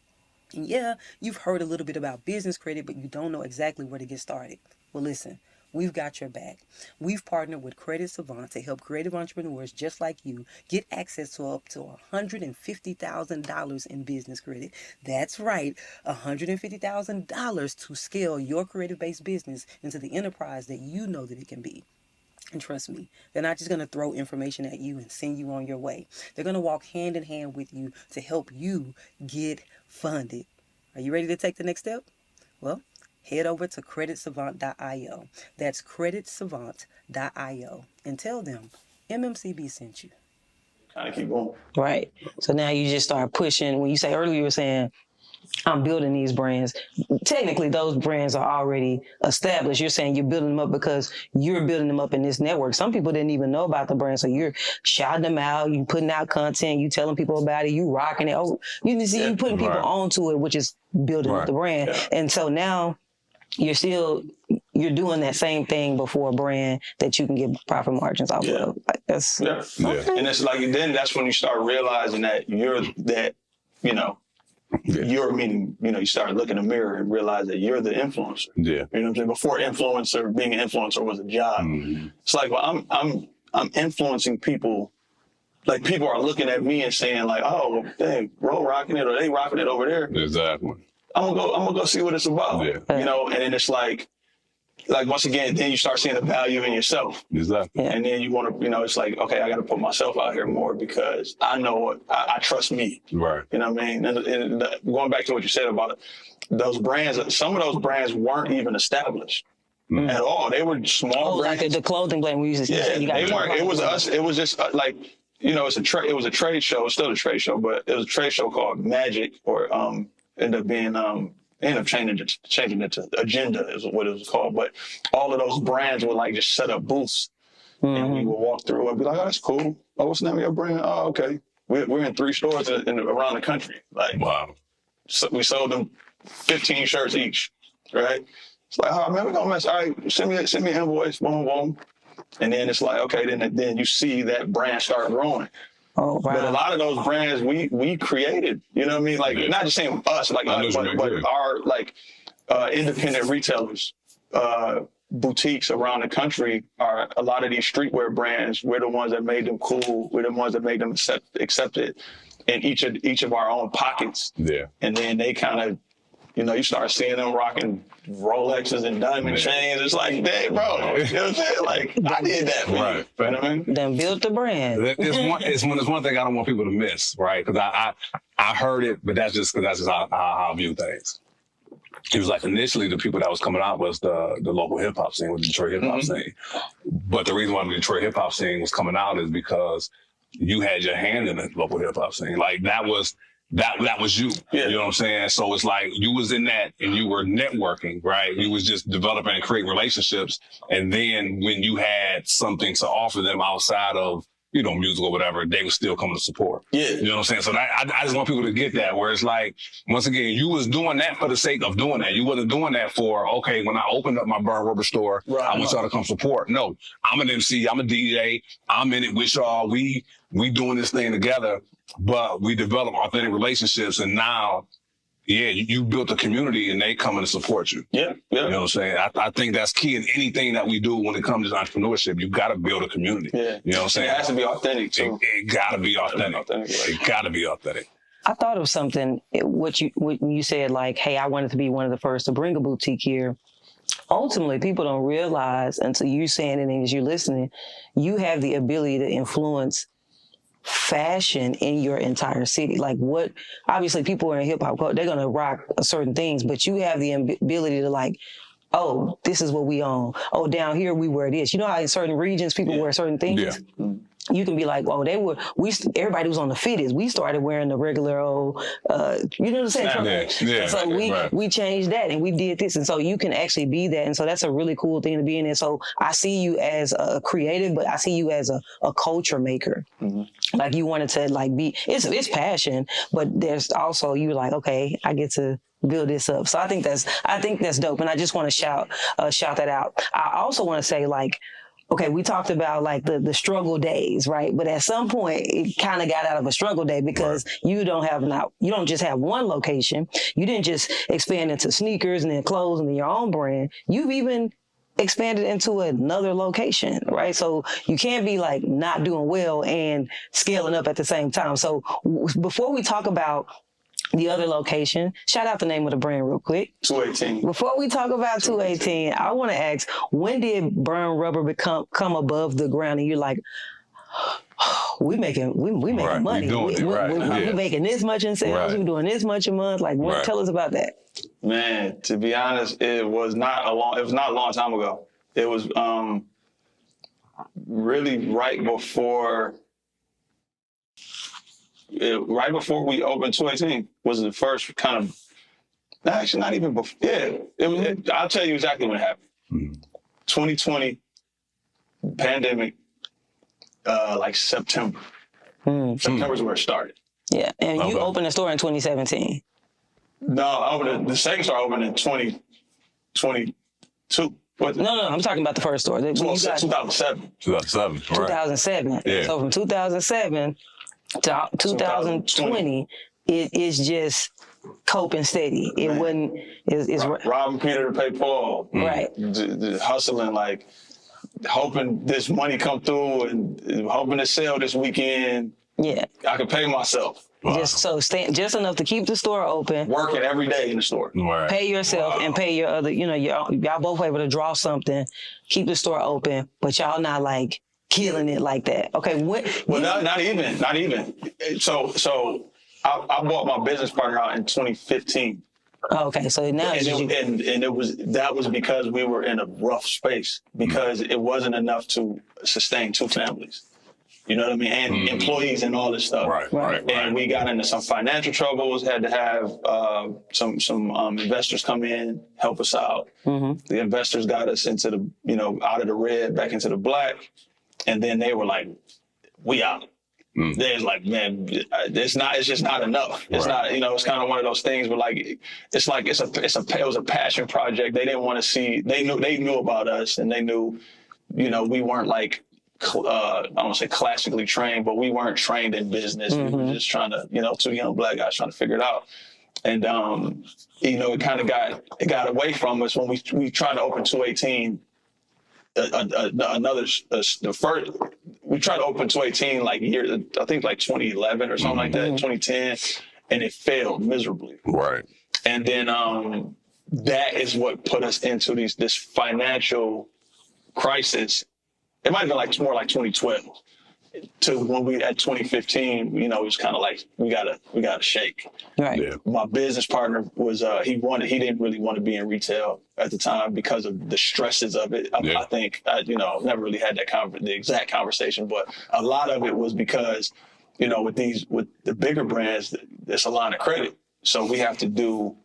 And yeah, you've heard a little bit about business credit, but you don't know exactly where to get started. Well, listen. We've got your back. We've partnered with Credit Savant to help creative entrepreneurs just like you get access to up to $150,000 in business credit. That's right, $150,000 to scale your creative-based business into the enterprise that you know that it can be. And trust me, they're not just going to throw information at you and send you on your way. They're going to walk hand in hand with you to help you get funded. Are you ready to take the next step? Well, head over to creditsavant.io. That's creditsavant.io. And tell them MMCB sent you. Kind of keep going. Right. So now you just start pushing. When you say earlier, you were saying, I'm building these brands. Technically, those brands are already established. You're saying you're building them up because you're building them up in this network. Some people didn't even know about the brand. So you're shouting them out. You putting out content. You telling people about it. You rocking it. Oh, you putting people onto it, which is building up the brand. Yeah. And so now you're doing that same thing before a brand that you can get profit margins off of. Like that's okay. And it's like, then that's when you start realizing that you're meaning, you start looking in the mirror and realize that you're the influencer. Yeah. You know what I'm saying? Before being an influencer was a job. Mm-hmm. It's like, well, I'm influencing people. Like, people are looking at me and saying like, oh, dang, bro rocking it, or they rocking it over there. Exactly. I'm gonna go see what it's about. Yeah. And then it's like once again, then you start seeing the value in yourself. Exactly. And then you want to, it's like, okay, I got to put myself out here more because I know I trust me. Right. You know what I mean? And going back to what you said about those brands, some of those brands weren't even established at all. They were small brands. Like the clothing brand we used to say. Yeah, they weren't. It was us. It was just like, it was a trade show. It's still a trade show, but it was a trade show called Magic, or ended up changing it to Agenda is what it was called. But all of those brands would like just set up booths, and we would walk through and be like, oh, that's cool. Oh, what's the name of your brand? Oh, okay. We're in 3 stores around the country. Like, wow. So we sold them 15 shirts each, right? It's like, oh man, we're gonna mess. All right, send me an invoice, boom, boom. And then it's like, okay, then you see that brand start growing. Oh, wow. But a lot of those brands we created, you know what I mean? Like, not just saying us, like us, but our independent retailers, boutiques around the country are a lot of these streetwear brands. We're the ones that made them cool. We're the ones that made them accepted in each of our own pockets. Yeah. And then they kind of, you start seeing them rocking Rolexes and diamond chains. It's like, dang, bro, you know what I'm saying? Like, I did that for you. You know what I mean? Then built the brand. It's one thing I don't want people to miss, right? Because I heard it, but that's just how I view things. It was like, initially the people that was coming out was the local hip hop scene, with the Detroit hip hop scene. But the reason why the Detroit hip hop scene was coming out is because you had your hand in the local hip hop scene. Like, that was you. Yeah. You know what I'm saying? So it's like you was in that and you were networking, right? You was just developing and creating relationships. And then when you had something to offer them outside of, music or whatever, they would still come to support. Yeah. You know what I'm saying? So I just want people to get that, where it's like, once again, you was doing that for the sake of doing that. You wasn't doing that for, okay, when I opened up my Burn Rubber store, I want y'all to come support. No, I'm an MC, I'm a DJ, I'm in it with y'all. We doing this thing together, but we develop authentic relationships, and now, you built a community and they come in to support you. Yeah. You know what I'm saying? I think that's key in anything that we do when it comes to entrepreneurship. You got to build a community. Yeah. You know what I'm saying? It has to be authentic too. It got to be authentic. It got to be authentic. I thought of something, what you said, like, hey, I wanted to be one of the first to bring a boutique here. Ultimately, people don't realize until you're saying it and as you're listening, you have the ability to influence fashion in your entire city. Like, obviously people are in hip hop, they're going to rock certain things, but you have the ability to, like, oh, this is what we own. Oh, down here we wear this. You know how in certain regions people wear certain things? Yeah. you can be like, oh, everybody was on the fittest. We started wearing the regular old, you know what I'm saying? So we changed that and we did this. And so you can actually be that. And so that's a really cool thing to be in. And so I see you as a creative, but I see you as a culture maker. Mm-hmm. Like you wanted to like it's passion, but there's also, you're like, okay, I get to build this up. So I think that's dope. And I just want to shout that out. I also want to say, like, okay, we talked about like the struggle days, right? But at some point it kind of got out of a struggle day because you don't just have one location. You didn't just expand into sneakers and then clothes and then your own brand. You've even expanded into another location, right? So you can't be like not doing well and scaling up at the same time. So before we talk about the other location, shout out the name of the brand real quick. 218. Before we talk about 218, I want to ask, when did Burn Rubber come above the ground and you're like, we making money. We making this much in sales. We're doing this much a month. Like, tell us about that. Man, to be honest, it was not a long time ago. It was really right before we opened 218 was the first kind of, actually not even before. Yeah, I'll tell you exactly what happened. Mm-hmm. 2020 pandemic, like September. Mm-hmm. September is where it started. Yeah, and you opened a store in 2017. No, the second store opened in 2022. No, I'm talking about the first store. 2007. 2007. Yeah. So from 2007 to 2020, it is just coping steady. It wasn't. It's robbing Peter to pay Paul. Right. Hustling, like hoping this money come through and hoping to sell this weekend. Yeah. I can pay myself. Wow. Just enough to keep the store open. Working every day in the store. Right. Pay yourself and pay your other. Y'all both able to draw something, keep the store open, but y'all not like killing it like that. Okay. Not even. So I bought my business partner out in 2015. Okay, so now that was because we were in a rough space because it wasn't enough to sustain two families. You know what I mean? And employees and all this stuff. Right. And we got into some financial troubles, had to have some investors come in, help us out. Mm-hmm. The investors got us into out of the red, back into the black. And then they were like, we out. Mm. They was like, man, it's just not enough. It's not, it's kind of one of those things where like, it was a passion project. They didn't want to see, they knew about us and they knew, we weren't like, I don't want to say classically trained, but we weren't trained in business. Mm-hmm. We were just trying to, two young black guys trying to figure it out. And, it kind of got away from us when we tried to open 218. We tried to open 218 like I think like 2011 or something like that, 2010, and it failed miserably. Right. And then that is what put us into this financial crisis. It might have been more like 2012 to when we at 2015. It was kind of like we gotta shake. Right. Yeah. My business partner was he didn't really want to be in retail at the time because of the stresses of it. I think never really had the exact conversation, but a lot of it was because with the bigger brands, it's a line of credit, so we have to do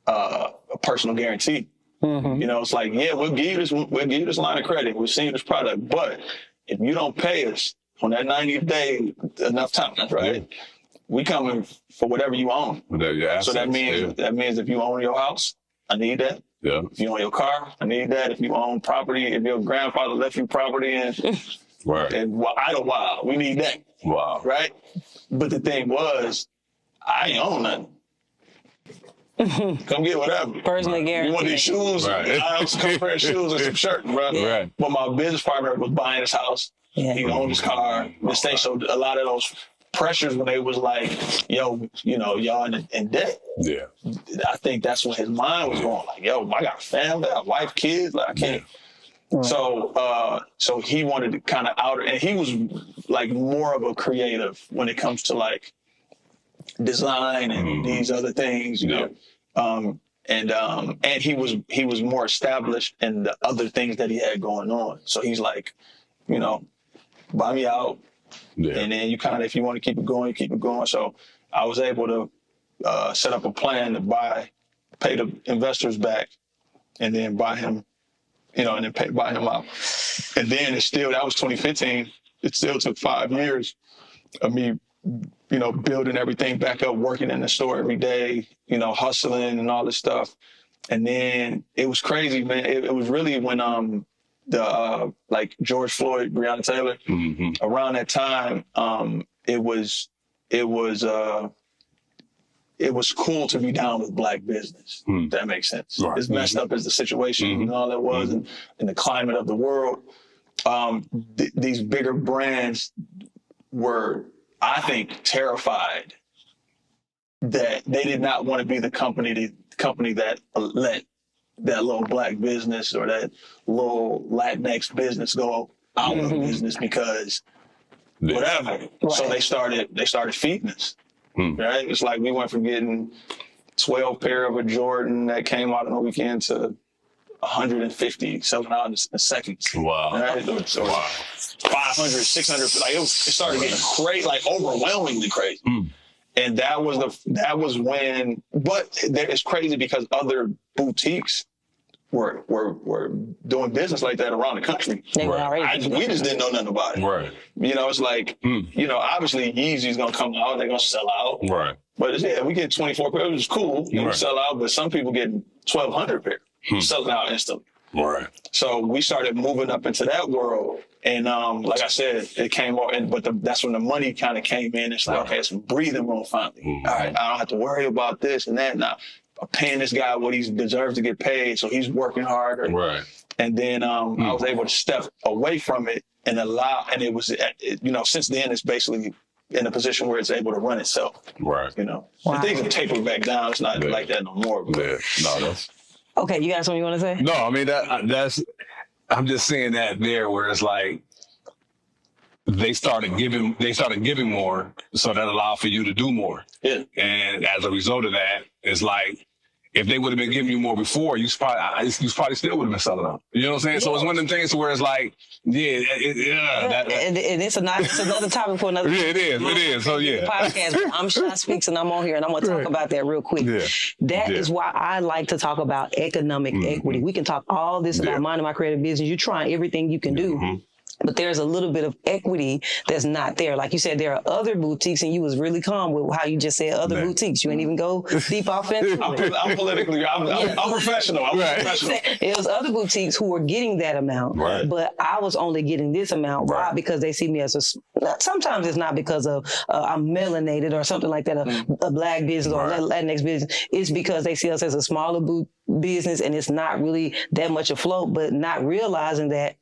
a personal guarantee. Mm-hmm. It's like, we'll give you this line of credit. We'll send you this product, but if you don't pay us on that 90th day enough time, right? We coming for whatever you own. So that means if you own your house, I need that. Yeah. If you own your car, I need that. If you own property, if your grandfather left you property and Idlewild, we need that. Wow. Right? But the thing was, I ain't own nothing. Come get whatever. Personally guaranteed. You want these shoes? Right. I own some pair of shoes and some shirts, bro. Yeah. Right. But my business partner was buying his house. Yeah. He owned his car. So a lot of those pressures when they was like, y'all in debt. Yeah. I think that's when his mind was going like, I got a family, I got a wife, kids, like I can't. Yeah. So he wanted to kind of and he was like more of a creative when it comes to like design and these other things, and he was more established in the other things that he had going on. So he's like, buy me out. Yeah. And then you kind of, if you want to keep it going, you keep it going. So I was able to set up a plan to pay the investors back, and then buy him, and then buy him out. And then that was 2015. It still took 5 years of me, building everything back up, working in the store every day, hustling and all this stuff. And then it was crazy, man. It was really when like George Floyd, Breonna Taylor, around that time, it was cool to be down with Black business. If that makes sense. Right. As messed up as the situation and all that was, and the climate of the world, these bigger brands were, I think, terrified that they did not want to be the company that let that little Black business or that little Latinx business go out of business because whatever. Right. So they started feeding us. Right? It's like we went from getting 12 pair of a Jordan that came out on the weekend to 150 selling out in seconds. Wow. Right? Or 500, 600. Like it started getting crazy, like overwhelmingly crazy. And that was when, but it's crazy because other boutiques were doing business like that around the country. We just didn't know nothing about it. Right. It's like, obviously Yeezy's gonna come out, they're gonna sell out. Right. But we get 24 pairs, which is cool. We sell out, but some people get 1,200 pairs selling out instantly. Right. So we started moving up into that world. And like I said, it came on, but that's when the money kind of came in. It's like, okay, it's some breathing room finally. All right, I don't have to worry about this and that. Now, I'm paying this guy what he deserves to get paid, so he's working harder. Right. And then I was able to step away from it and it was, since then it's basically in a position where it's able to run itself. Right. Wow. Things have tapered back down. It's not like that no more. But. No, that's. Okay, you got something you want to say? No, I mean that's. I'm just saying that there, where it's like they started giving more, so that allowed for you to do more. Yeah. And as a result of that, it's like if they would have been giving you more before, you probably still would have been selling out. You know what I'm saying? Yeah. So it's one of them things where it's like, and it's another topic for another. Yeah, it is. So yeah. Podcast. I'm ShySpeaks and I'm on here and I'm gonna talk about that real quick. Yeah. That is why I like to talk about economic equity. We can talk all this about minding my creative business. You're trying everything you can do. But there's a little bit of equity that's not there. Like you said, there are other boutiques, and you was really calm with how you just said other boutiques. You ain't even go deep off into it. I'm professional. I'm professional. It was other boutiques who were getting that amount, but I was only getting this amount. Why? Because they see me as sometimes it's not because of I'm melanated or something like that, a Black business or a Latinx business. It's because they see us as a smaller business, and it's not really that much afloat, but not realizing that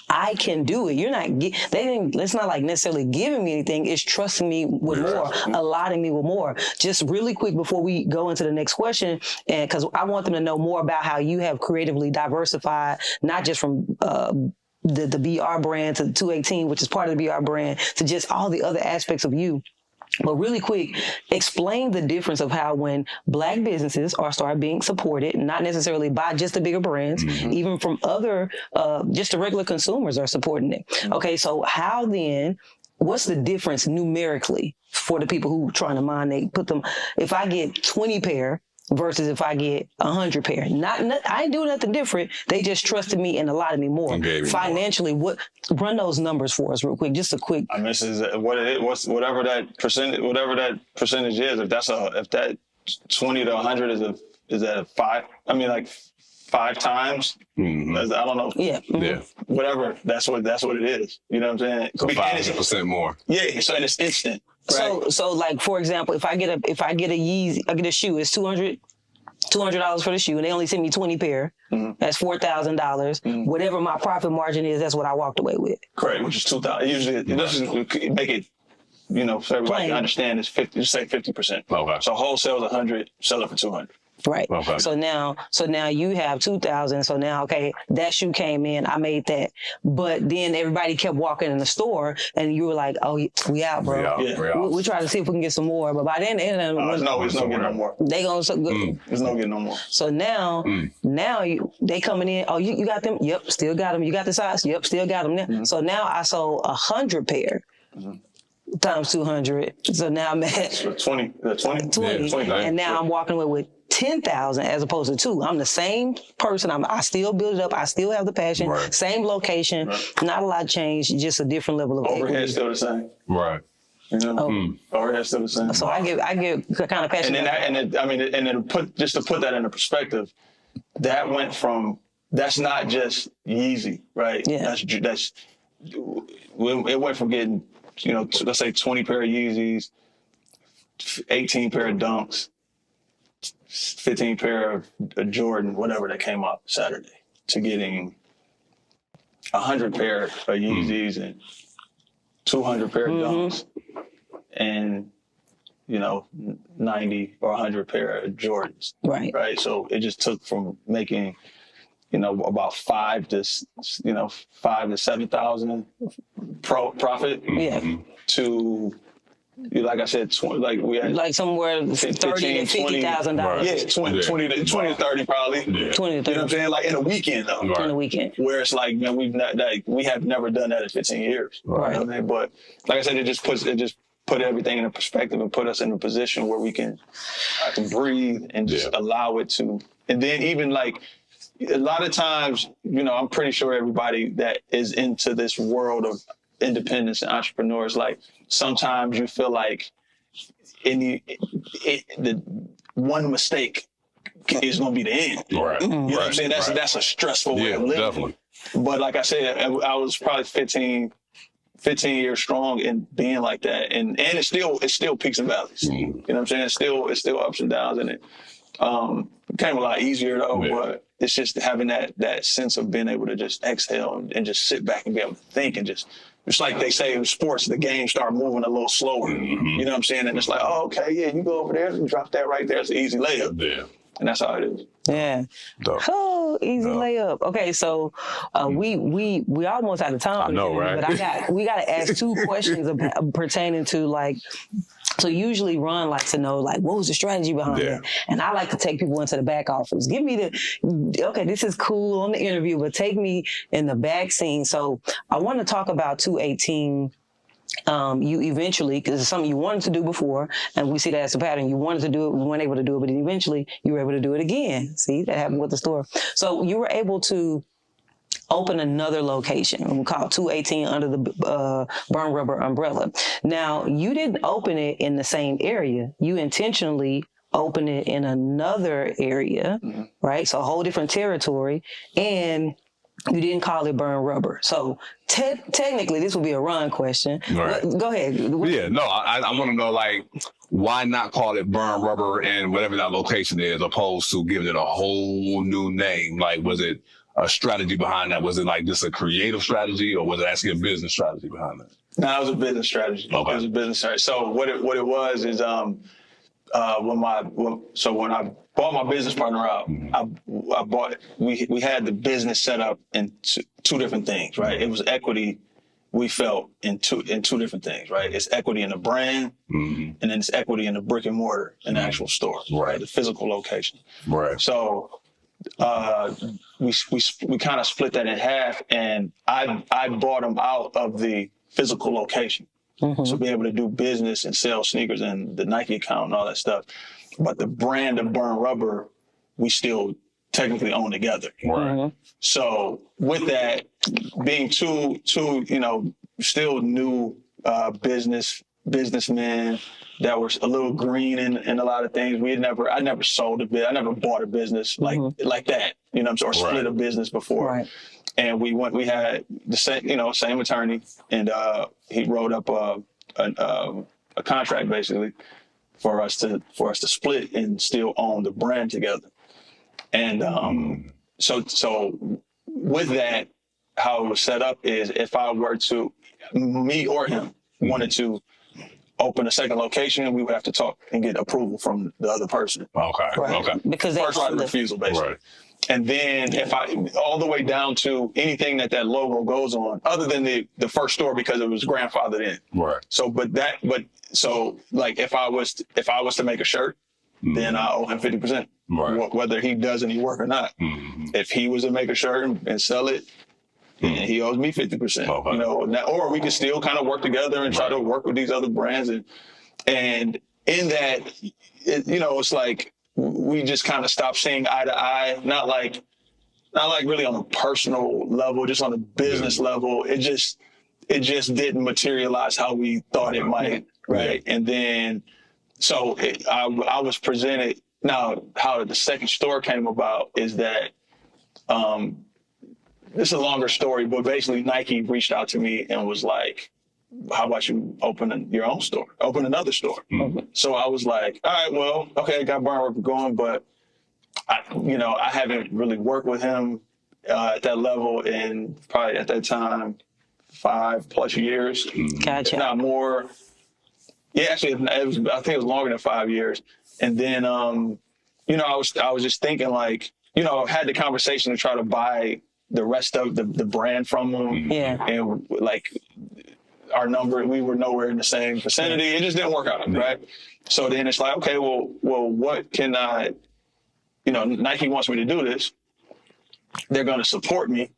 I can do it. It's not like necessarily giving me anything. It's trusting me with more, allotting me with more. Just really quick before we go into the next question, and because I want them to know more about how you have creatively diversified, not just from the BR brand to the 218, which is part of the BR brand, to just all the other aspects of you. But really quick, explain the difference of how when Black businesses start being supported, not necessarily by just the bigger brands, even from other, just the regular consumers are supporting it. Okay, so how then, what's the difference numerically for the people who trying to mind, they put them, if I get 20 pair versus if I get 100 pair. I ain't doing nothing different. They just trusted me and allotted me more. Financially, run those numbers for us real quick. Just a quick. I mean, this is what it is. Whatever that percentage is. If that 20 to 100 is that 5? I mean, like 5 times. I don't know. Yeah. Whatever. That's what it is. You know what I'm saying? So 5% more. Yeah. So and it's instant. Right. So like, for example, if I get a Yeezy, I get a shoe, it's $200 for the shoe, and they only send me 20 pair. That's $4,000. Whatever my profit margin is, that's what I walked away with. Correct, which is $2,000. Usually, it doesn't make it, so everybody can understand, it's 50. Just say 50%. Okay. So wholesale is 100, sell it for 200. Right. Okay. So now you have 2,000. So now, okay, that shoe came in, I made that. But then everybody kept walking in the store, and you were like, "Oh, we out, bro. We try to see if we can get some more." But by then, it's no getting no more. They gonna there's no getting no more. So now they coming in. Oh, you got them? Yep, still got them. You got the size? Yep, still got them. So now I sold 100 pair. times 200. So now I'm at 20. Yeah, and now I'm walking away with 10,000 as opposed to 2. I'm the same person. I still build it up. I still have the passion. Right. Same location. Right. Not a lot changed. Just a different level of overhead still the same. Right. You know, overhead still the same. So I get kind of passion. And to put that into perspective, that went from, that's not just Yeezy, right? Yeah. It went from getting, let's say 20 pair of Yeezys, 18 pair of Dunks, 15 pair of Jordan, whatever that came out Saturday, to getting 100 pair of Yeezys and 200 pair of Dunks and 90 or 100 pair of Jordans. Right. So it just took from making about 5 to 7,000 profit to, like I said, 20, we had like somewhere $30,000 to $50,000. Yeah, 20 to 30 probably. Yeah. 20 to 30. You know what I'm saying? Like in a weekend though. In a weekend. Where it's like, man, we have never done that in 15 years. Right. You know what I mean? But like I said, it just put everything in a perspective and put us in a position where I can breathe and just allow it to. And then even like a lot of times, I'm pretty sure everybody that is into this world of independence and entrepreneurs, like sometimes you feel like the one mistake is going to be the end. Right. You know what I'm saying? That's a stressful way of living. Definitely. But like I said, I was probably 15 years strong in being like that. And it's still peaks and valleys. You know what I'm saying? It's still ups and downs, and it became a lot easier though, but it's just having that sense of being able to just exhale and just sit back and be able to think and just like they say in sports, the game start moving a little slower. You know what I'm saying? And it's like, oh, okay, yeah, you go over there and drop that right there. It's an easy layup. Yeah. And that's how it is. Yeah. Dope. Easy layup. Okay, so we almost out of time. I know, right? But we got to ask 2 questions pertaining to like. So usually Ron likes to know, like, what was the strategy behind it? And I like to take people into the back office. Give me this is cool on the interview, but take me in the back scene. So I want to talk about 218. You eventually, because it's something you wanted to do before, and we see that as a pattern. You wanted to do it, we weren't able to do it, but then eventually you were able to do it again. See, that happened with the store. So you were able to open another location, and we call it 218 under the Burn Rubber umbrella. Now, you didn't open it in the same area. You intentionally opened it in another area, right? So a whole different territory, and you didn't call it Burn Rubber. So technically, this would be a Ron question. Right. Go ahead. Yeah, no, I want to know, like, why not call it Burn Rubber and whatever that location is, opposed to giving it a whole new name? Like, was it a strategy behind that? Was it like just a creative strategy, or was it actually a business strategy behind that? No, it was a business strategy. Okay. It was a business strategy. So what it was is when I bought my business partner out, we had the business set up in two different things, right? It was equity. We felt in two different things, right? It's equity in the brand, and then it's equity in the brick and mortar, in the actual store, right? The physical location. Right. So we kind of split that in half, and I bought them out of the physical location. So be able to do business and sell sneakers and the Nike account and all that stuff. But the brand of Burn Rubber, we still technically own together. Right. So with that being two, still new businessmen that were a little green in a lot of things. I never sold a bit. I never bought a business like that, or split a business before. Right. And we had the same attorney, and he wrote up a contract basically for us to split and still own the brand together. And so with that, how it was set up is if I were to, me or him, wanted to open a second location, we would have to talk and get approval from the other person. Okay. Right. Okay. Because first right of refusal, basically. Right. And then if all the way down to anything that logo goes on, other than the first store, because it was grandfathered in. Right. So, so like if I was to make a shirt, then I owe him 50%. Right. Whether he does any work or not. If he was to make a shirt and sell it, and he owes me 50%. Okay. You know, or we can still kind of work together and try to work with these other brands, and in that, you know, it's like we just kind of stopped seeing eye to eye. Not like really on a personal level, just on a business level. It just didn't materialize how we thought it might, right? And then, so I was presented. Now, how the second store came about is that, this is a longer story, but basically Nike reached out to me and was like, how about you open your own store, open another store? Mm-hmm. So I was like, all right, well, okay, got Burn Rubber going, but I haven't really worked with him at that level in probably at that time 5+ years. Gotcha. If not more. Yeah, actually, I think it was longer than 5 years. And then, I was just thinking like, had the conversation to try to buy the rest of the brand from him. Yeah. And like our number, we were nowhere in the same vicinity. It just didn't work out, right? So then it's like, okay, well, what can I, Nike wants me to do this. They're going to support me.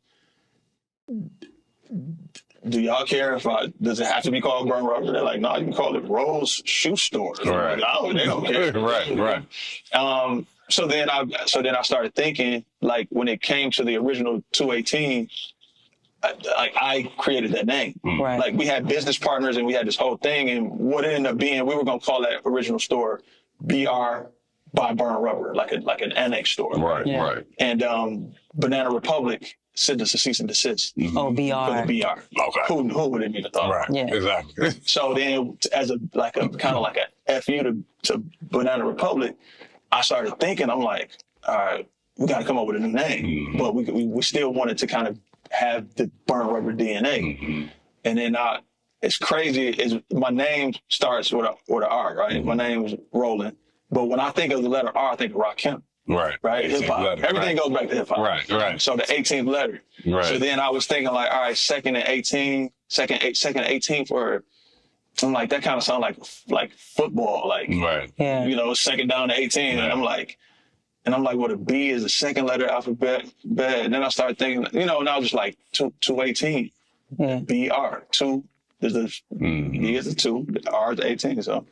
Do y'all care does it have to be called Burn Rubber? They're like, no, you can call it Rose Shoe Store. Right. Like, oh, they don't care. Right. So then I started thinking, like, when it came to the original 218, I created that name. Right. Like, we had business partners and we had this whole thing, and what it ended up being, we were going to call that original store BR by Burn Rubber, like an annex store. Right, yeah. Right. And Banana Republic sent us a cease and desist. Mm-hmm. Oh, BR. For the BR. Okay. Who would have even thought? Right. Yeah. Exactly. So then, as a kind of like a FU to Banana Republic, I started thinking, I'm like, all right, we got to come up with a new name. Mm-hmm. But we still wanted to kind of have the Burn Rubber DNA. Mm-hmm. And then it's crazy, is my name starts with an R, right? Mm-hmm. My name is Roland. But when I think of the letter R, I think of Rakim. Right. Hip hop. Everything goes back to hip hop. Right. So the 18th letter. Right. So then I was thinking like, all right, second and 18 for, I'm like, that kind of sounds like football. Like, second down to 18. Right. And I'm like, well, the B is the second letter alphabet. And then I started thinking, and I was just like 218. Yeah. BR. 2 is the B is the 2, the R is the 18. So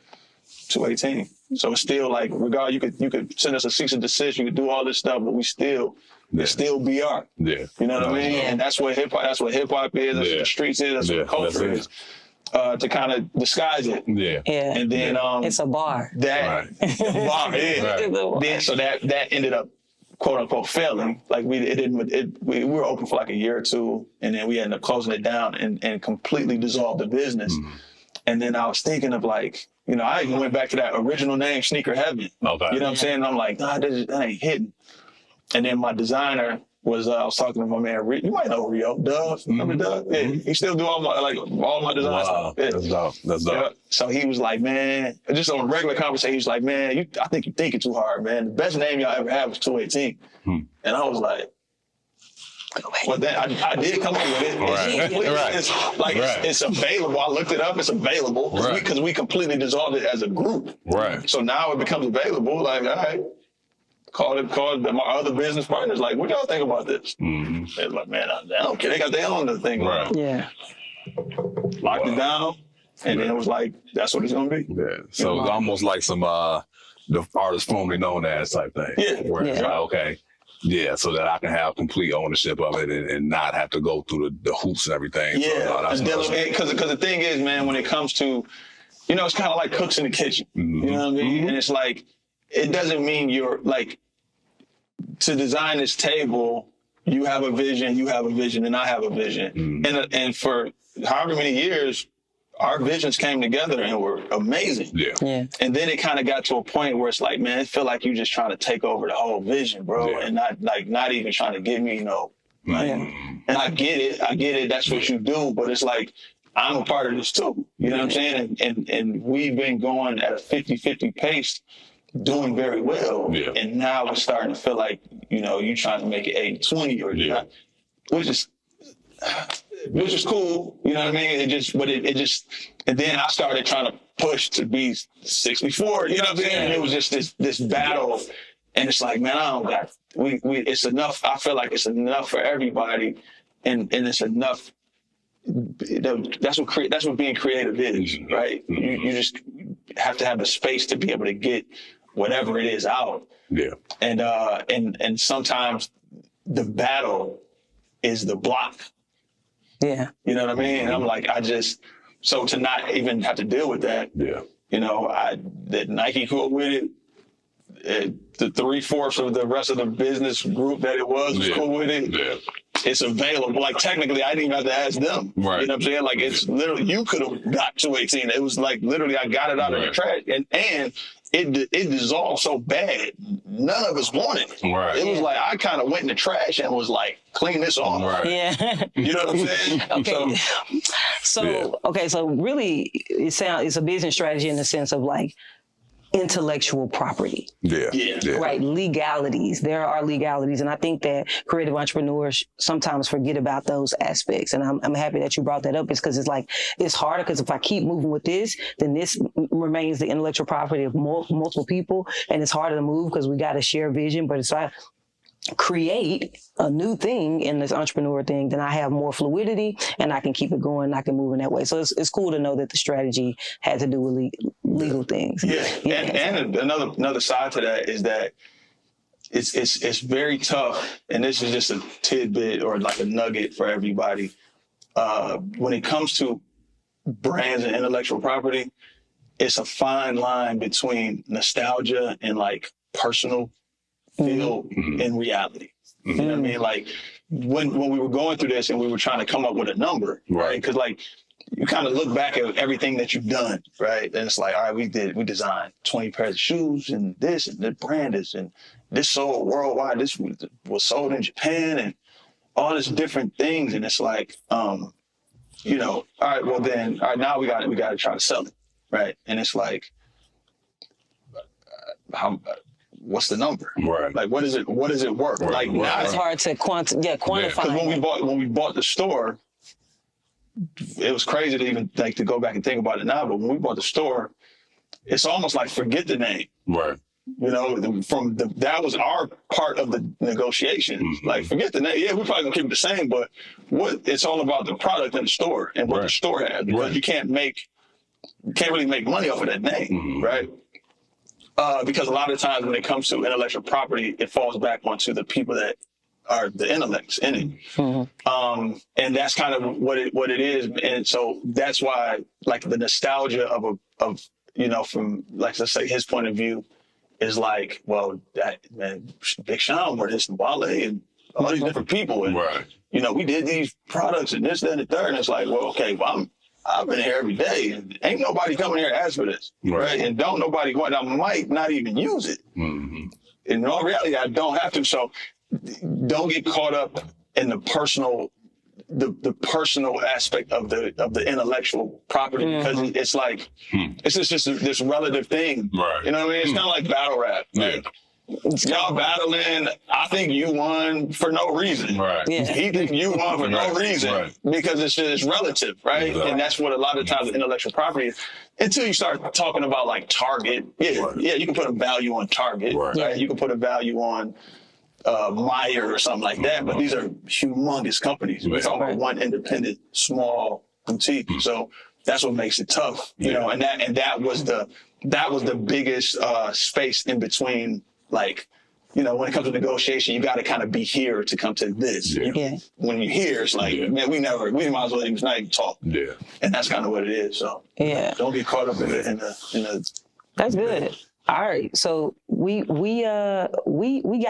218. So it's still like, regardless, you could send us a cease and desist, you could do all this stuff, but it's still BR. Yeah. You know what I mean? Yeah. And that's what hip hop is, that's what the streets is, that's what the culture is. To kind of disguise it. Yeah. And then it's a bar. Bar, yeah. Right. Then so that ended up quote unquote failing. Like we were open for like a year or two, and then we ended up closing it down and completely dissolved the business. Mm-hmm. And then I was thinking of like, I even went back to that original name, Sneaker Heaven. Okay. You know what I'm saying? And I'm like, nah, that ain't hitting. And then my designer was, I was talking to my man, you might know Rio, Dove. Remember Dove? Yeah. He still do all my design stuff. Yeah. That's dope. Yeah. So he was like, man, just on a regular conversation, he was like, man, I think you're thinking too hard, man. The best name y'all ever had was 218. And I was like, well, then I did come up with it. Right. It's available. I looked it up. It's available because we completely dissolved it as a group. Right. So now it becomes available. Like, all right, called my other business partners. Like, what y'all think about this? Mm-hmm. They're like, man, I don't care. They got their own thing. Right. Yeah. Locked it down, and then it was like, that's what it's gonna be. Yeah. So it's almost like some the artist formerly known as type thing. Yeah. Where it's like, okay. Yeah, so that I can have complete ownership of it and not have to go through the hoops and everything. Yeah, because the thing is, man, when it comes to, it's kind of like cooks in the kitchen. Mm-hmm. You know what I mean? Mm-hmm. And it's like, it doesn't mean you're like, to design this table, you have a vision, and I have a vision. Mm-hmm. And for however many years, our visions came together and were amazing. Yeah. And then it kind of got to a point where it's like, man, it feel like you just trying to take over the whole vision, bro, and not even trying to give me, And I get it. That's what you do, but it's like, I'm a part of this too. You know what I'm saying? And we've been going at a 50-50 pace, doing very well. Yeah. And now we're starting to feel like, you trying to make it 80-20 or not, which is cool, you know what I mean? And then I started trying to push to be 60-40, you know what I'm saying? And it was just this battle, and it's like, man, it's enough. I feel like it's enough for everybody, and it's enough. That's what being creative is, right? You just have to have the space to be able to get whatever it is out. Yeah. And sometimes the battle is the block. Yeah. You know what I mean? And I'm like, so to not even have to deal with that, you know, that Nike cool with it. The 3/4 of the rest of the business group that it was cool with it. Yeah. It's available. Like, technically, I didn't even have to ask them. Right. You know what I'm saying? Like, it's literally, you could have got 218. It was like, literally, I got it out of the trash. And it dissolved so bad, none of us wanted it. Right. It was like, I kind of went in the trash and was like, clean this off. Right. Yeah. You know what I'm saying? Okay. So really, it's a business strategy in the sense of like intellectual property. Yeah. Right. Legalities. There are legalities. And I think that creative entrepreneurs sometimes forget about those aspects. And I'm happy that you brought that up. It's because it's like, it's harder because if I keep moving with this, then this remains the intellectual property of multiple people. And it's harder to move because we got to share vision. But it's like, create a new thing in this entrepreneur thing, then I have more fluidity and I can keep it going and I can move in that way. So it's cool to know that the strategy had to do with legal things. Yeah. And another side to that is that it's very tough. And this is just a tidbit or like a nugget for everybody. When it comes to brands and intellectual property, it's a fine line between nostalgia and like personal feel in reality. You know what I mean? Like when we were going through this and we were trying to come up with a number, right? Because like you kind of look back at everything that you've done, right? And it's like, all right, we designed 20 pairs of shoes and this brand is, and this sold worldwide. This was sold in Japan and all these different things. And it's like, you know, all right, well then, all right, now we got to try to sell it, right? And it's like, what's the number? Right. Like, what is it worth? Right. Like, now It's hard to quantify. because when we bought the store, it was crazy to even like to go back and think about it now. But when we bought the store, it's almost like forget the name. Right. You know, that was our part of the negotiation. Like, forget the name. Yeah, we're probably gonna keep it the same, but it's all about the product in the store and what the store has. Because you can't really make money off of that name, right? Because a lot of times when it comes to intellectual property, it falls back onto the people that are the intellects in it. And that's kind of what it is. And so that's why like the nostalgia of you know, from like, let's say his point of view is like, well, that man, Big Sean or this Wale and all these different people. And, you know, we did these products and this, that, and the third. And it's like, well, okay, well, I've been here every day and ain't nobody coming here to ask for this, right? And don't nobody go out. I might not even use it. In all reality, I don't have to. So don't get caught up in the personal aspect of the intellectual property because it's like, it's just this relative thing. Right. You know what I mean? It's kind of like battle rap. Like, y'all battling, I think you won for no reason. Right. Yeah. He think you won for no reason because it's relative, right? Exactly. And that's what a lot of times intellectual property is. Until you start talking about like Target. Yeah, you can put a value on Target. Right? You can put a value on Meyer or something like that, but these are humongous companies. We're talking about one independent, small boutique. So that's what makes it tough, you know. And that was the biggest space in between. Like, you know, when it comes to negotiation, you got to kind of be here to come to this. When you're here, it's like, man, we might as well even not even talk. And that's kind of what it is. So don't get caught up in the. That's good. All right, so we got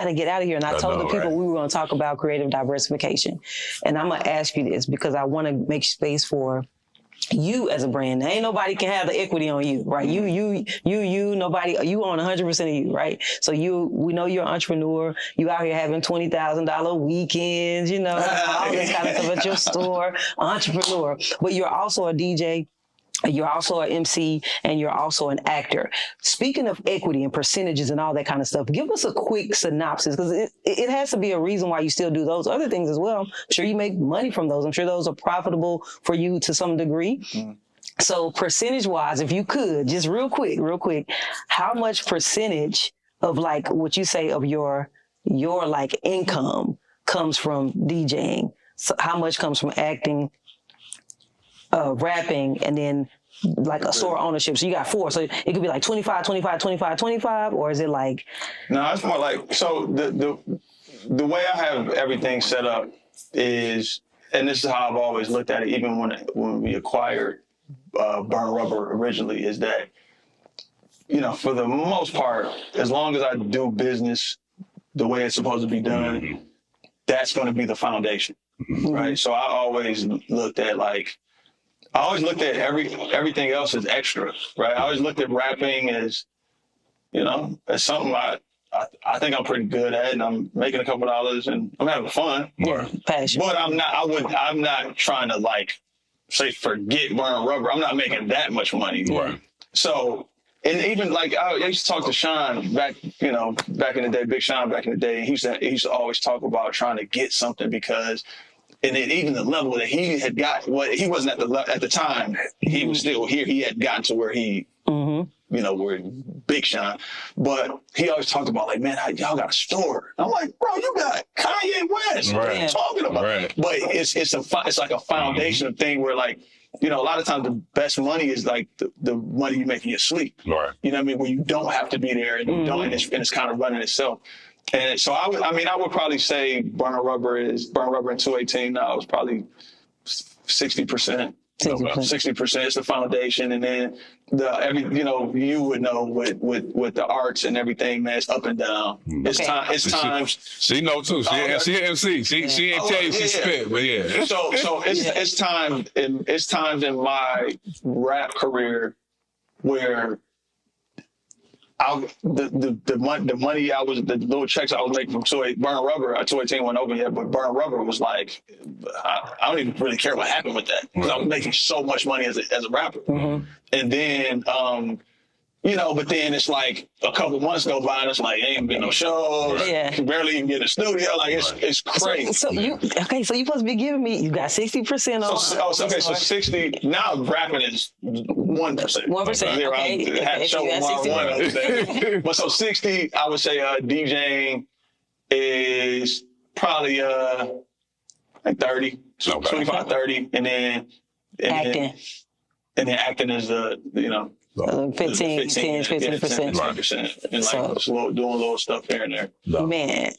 to get out of here, and I told the people we were going to talk about creative diversification, and I'm going to ask you this because I want to make space for you as a brand. Ain't nobody can have the equity on you, right? Nobody, you own 100% of you, right? So we know you're an entrepreneur. You out here having $20,000 weekends, you know, all this kind of stuff at your store, entrepreneur. But you're also a DJ. You're also an MC and you're also an actor. Speaking of equity and percentages and all that kind of stuff, give us a quick synopsis because it has to be a reason why you still do those other things as well. I'm sure you make money from those. I'm sure those are profitable for you to some degree. So percentage wise, if you could, just real quick, how much percentage of like what you say of your like income comes from DJing how much comes from acting, rapping, and then like a store ownership? So you got 4. So it could be like 25, 25, 25, 25, or is it like? No, it's more like, so the way I have everything set up is, and this is how I've always looked at it, even when we acquired Burn Rubber originally, is that, you know, for the most part, as long as I do business the way it's supposed to be done, that's going to be the foundation, right? So I always looked at everything else as extra, right? I always looked at rapping as, you know, as something I think I'm pretty good at, and I'm making a couple dollars and I'm having fun. Passion. But I'm not trying to like say forget Burn Rubber. I'm not making that much money. Right. So, and even like I used to talk to Sean back in the day, Big Sean back in the day, and he used to always talk about trying to get something because, and then even the level that he had got, he wasn't at the time, he was still here. He had gotten to where he, you know, where Big Sean, but he always talked about like, man, y'all got a store. I'm like, bro, you got Kanye West. What are you talking about? Right. But it's like a foundation of thing where like, you know, a lot of times the best money is like the money you make in your sleep. Right. You know what I mean? Where you don't have to be there and and it's kind of running itself. And so I would probably say Burn Rubber in 218 now is probably 60%. 60% is the foundation, and then you would know with the arts and everything, man, it's up and down. It's times. She know too. She an MC. She ain't tell you she spit, but yeah. So it's times in my rap career where the money the little checks I was making from Burn Rubber, 218 wasn't open yet, but Burn Rubber was like, I don't even really care what happened with that because I was making so much money as a rapper. And then, you know, but then it's like a couple months go by and it's like, ain't been no shows, can barely even get in the studio. Like it's crazy. So you supposed to be giving me, you got 60% on. So 60, now rapping is 1%. 1%. But so 60, I would say DJing is probably like 30, 25, 30. And then acting is you know, 15%. And like doing little stuff here and there. Man,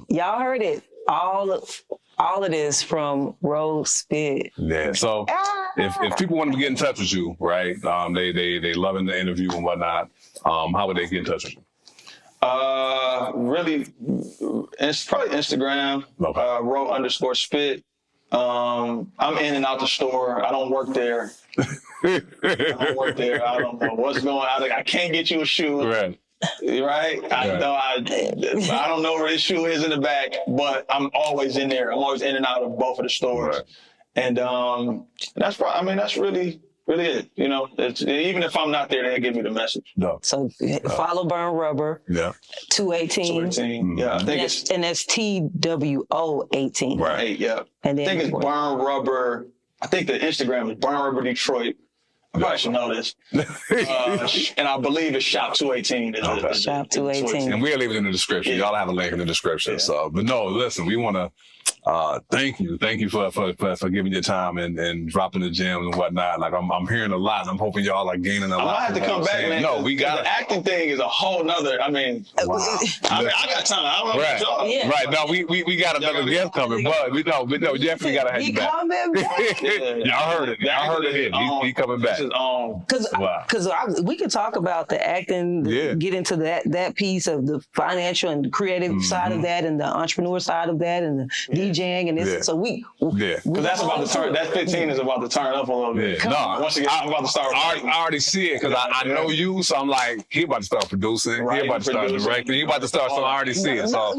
y'all heard it. All of this from Rose Spit. Yeah. So if people want to get in touch with you, right? They loving the interview and whatnot. How would they get in touch with you? Really, it's probably Instagram. Ro_spit. I'm in and out the store. I don't work there. I don't know what's going on. I can't get you a shoe. Right. I don't know where this shoe is in the back, but I'm always in there. I'm always in and out of both of the stores. Right. And that's really it. You know, even if I'm not there, they'll give me the message. No. So follow Burn Rubber. Yeah. 218. Yeah. I think that's TWO18. Right. Yeah. And then I think it's Burn Rubber. I think the Instagram is Burn Rubber Detroit. I probably should know this. And I believe it's Shop 218. Shop 218. And we'll leave it in the description. Y'all have a link in the description. So, but no, listen, we want to thank you for giving your time and dropping the gems and whatnot. Like I'm hearing a lot, and I'm hoping y'all are gaining a lot. I have to come back, man. No, we got the acting thing is a whole nother. I got time. I don't know what y'all. Yeah. Right. No, we got another guest coming, but we definitely got to have you back. Y'all heard it. Y'all heard it here. He coming back. Because we could talk about the acting, get into that piece of the financial and creative side of that, and the entrepreneur side of that, and the DJing and this. So because that's about to turn. That 15 is about to turn up a little bit. No, once again, I'm about to start. I already see it because I know you, so I'm like, he about to start producing. He about to start directing. He about to start. So I already see it. So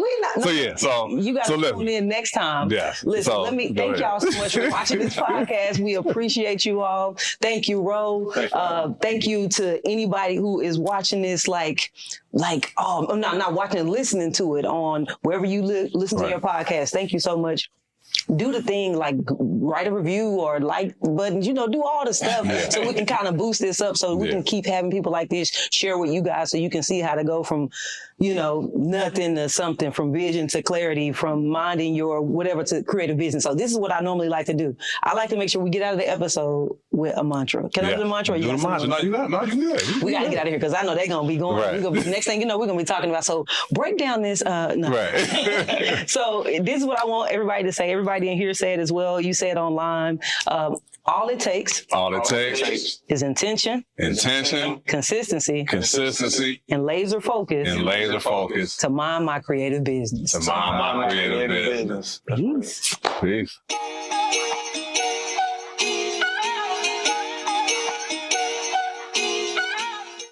you got to tune in next time. Yeah. Listen, let me thank y'all so much for watching this podcast. We appreciate you all. Thank you, Ro. Thank you to anybody who is watching this. I'm not watching and listening to it on wherever you listen to your podcast. Thank you so much. Do the thing, like write a review or like buttons, do all the stuff so we can kind of boost this up so we can keep having people like this share with you guys so you can see how to go from nothing to something, from vision to clarity, from minding your whatever to create a business. So this is what I normally like to do. I like to make sure we get out of the episode with a mantra. Can I do the mantra? Do the mantra. No, you good. We got to get out of here because I know they're going to be going. Right. Next thing you know, we're going to be talking about. So break down this. No. Right. So this is what I want everybody to say. Everybody in here said as well. You said online. All it takes is intention, consistency, and laser focus to mind my creative business. Peace.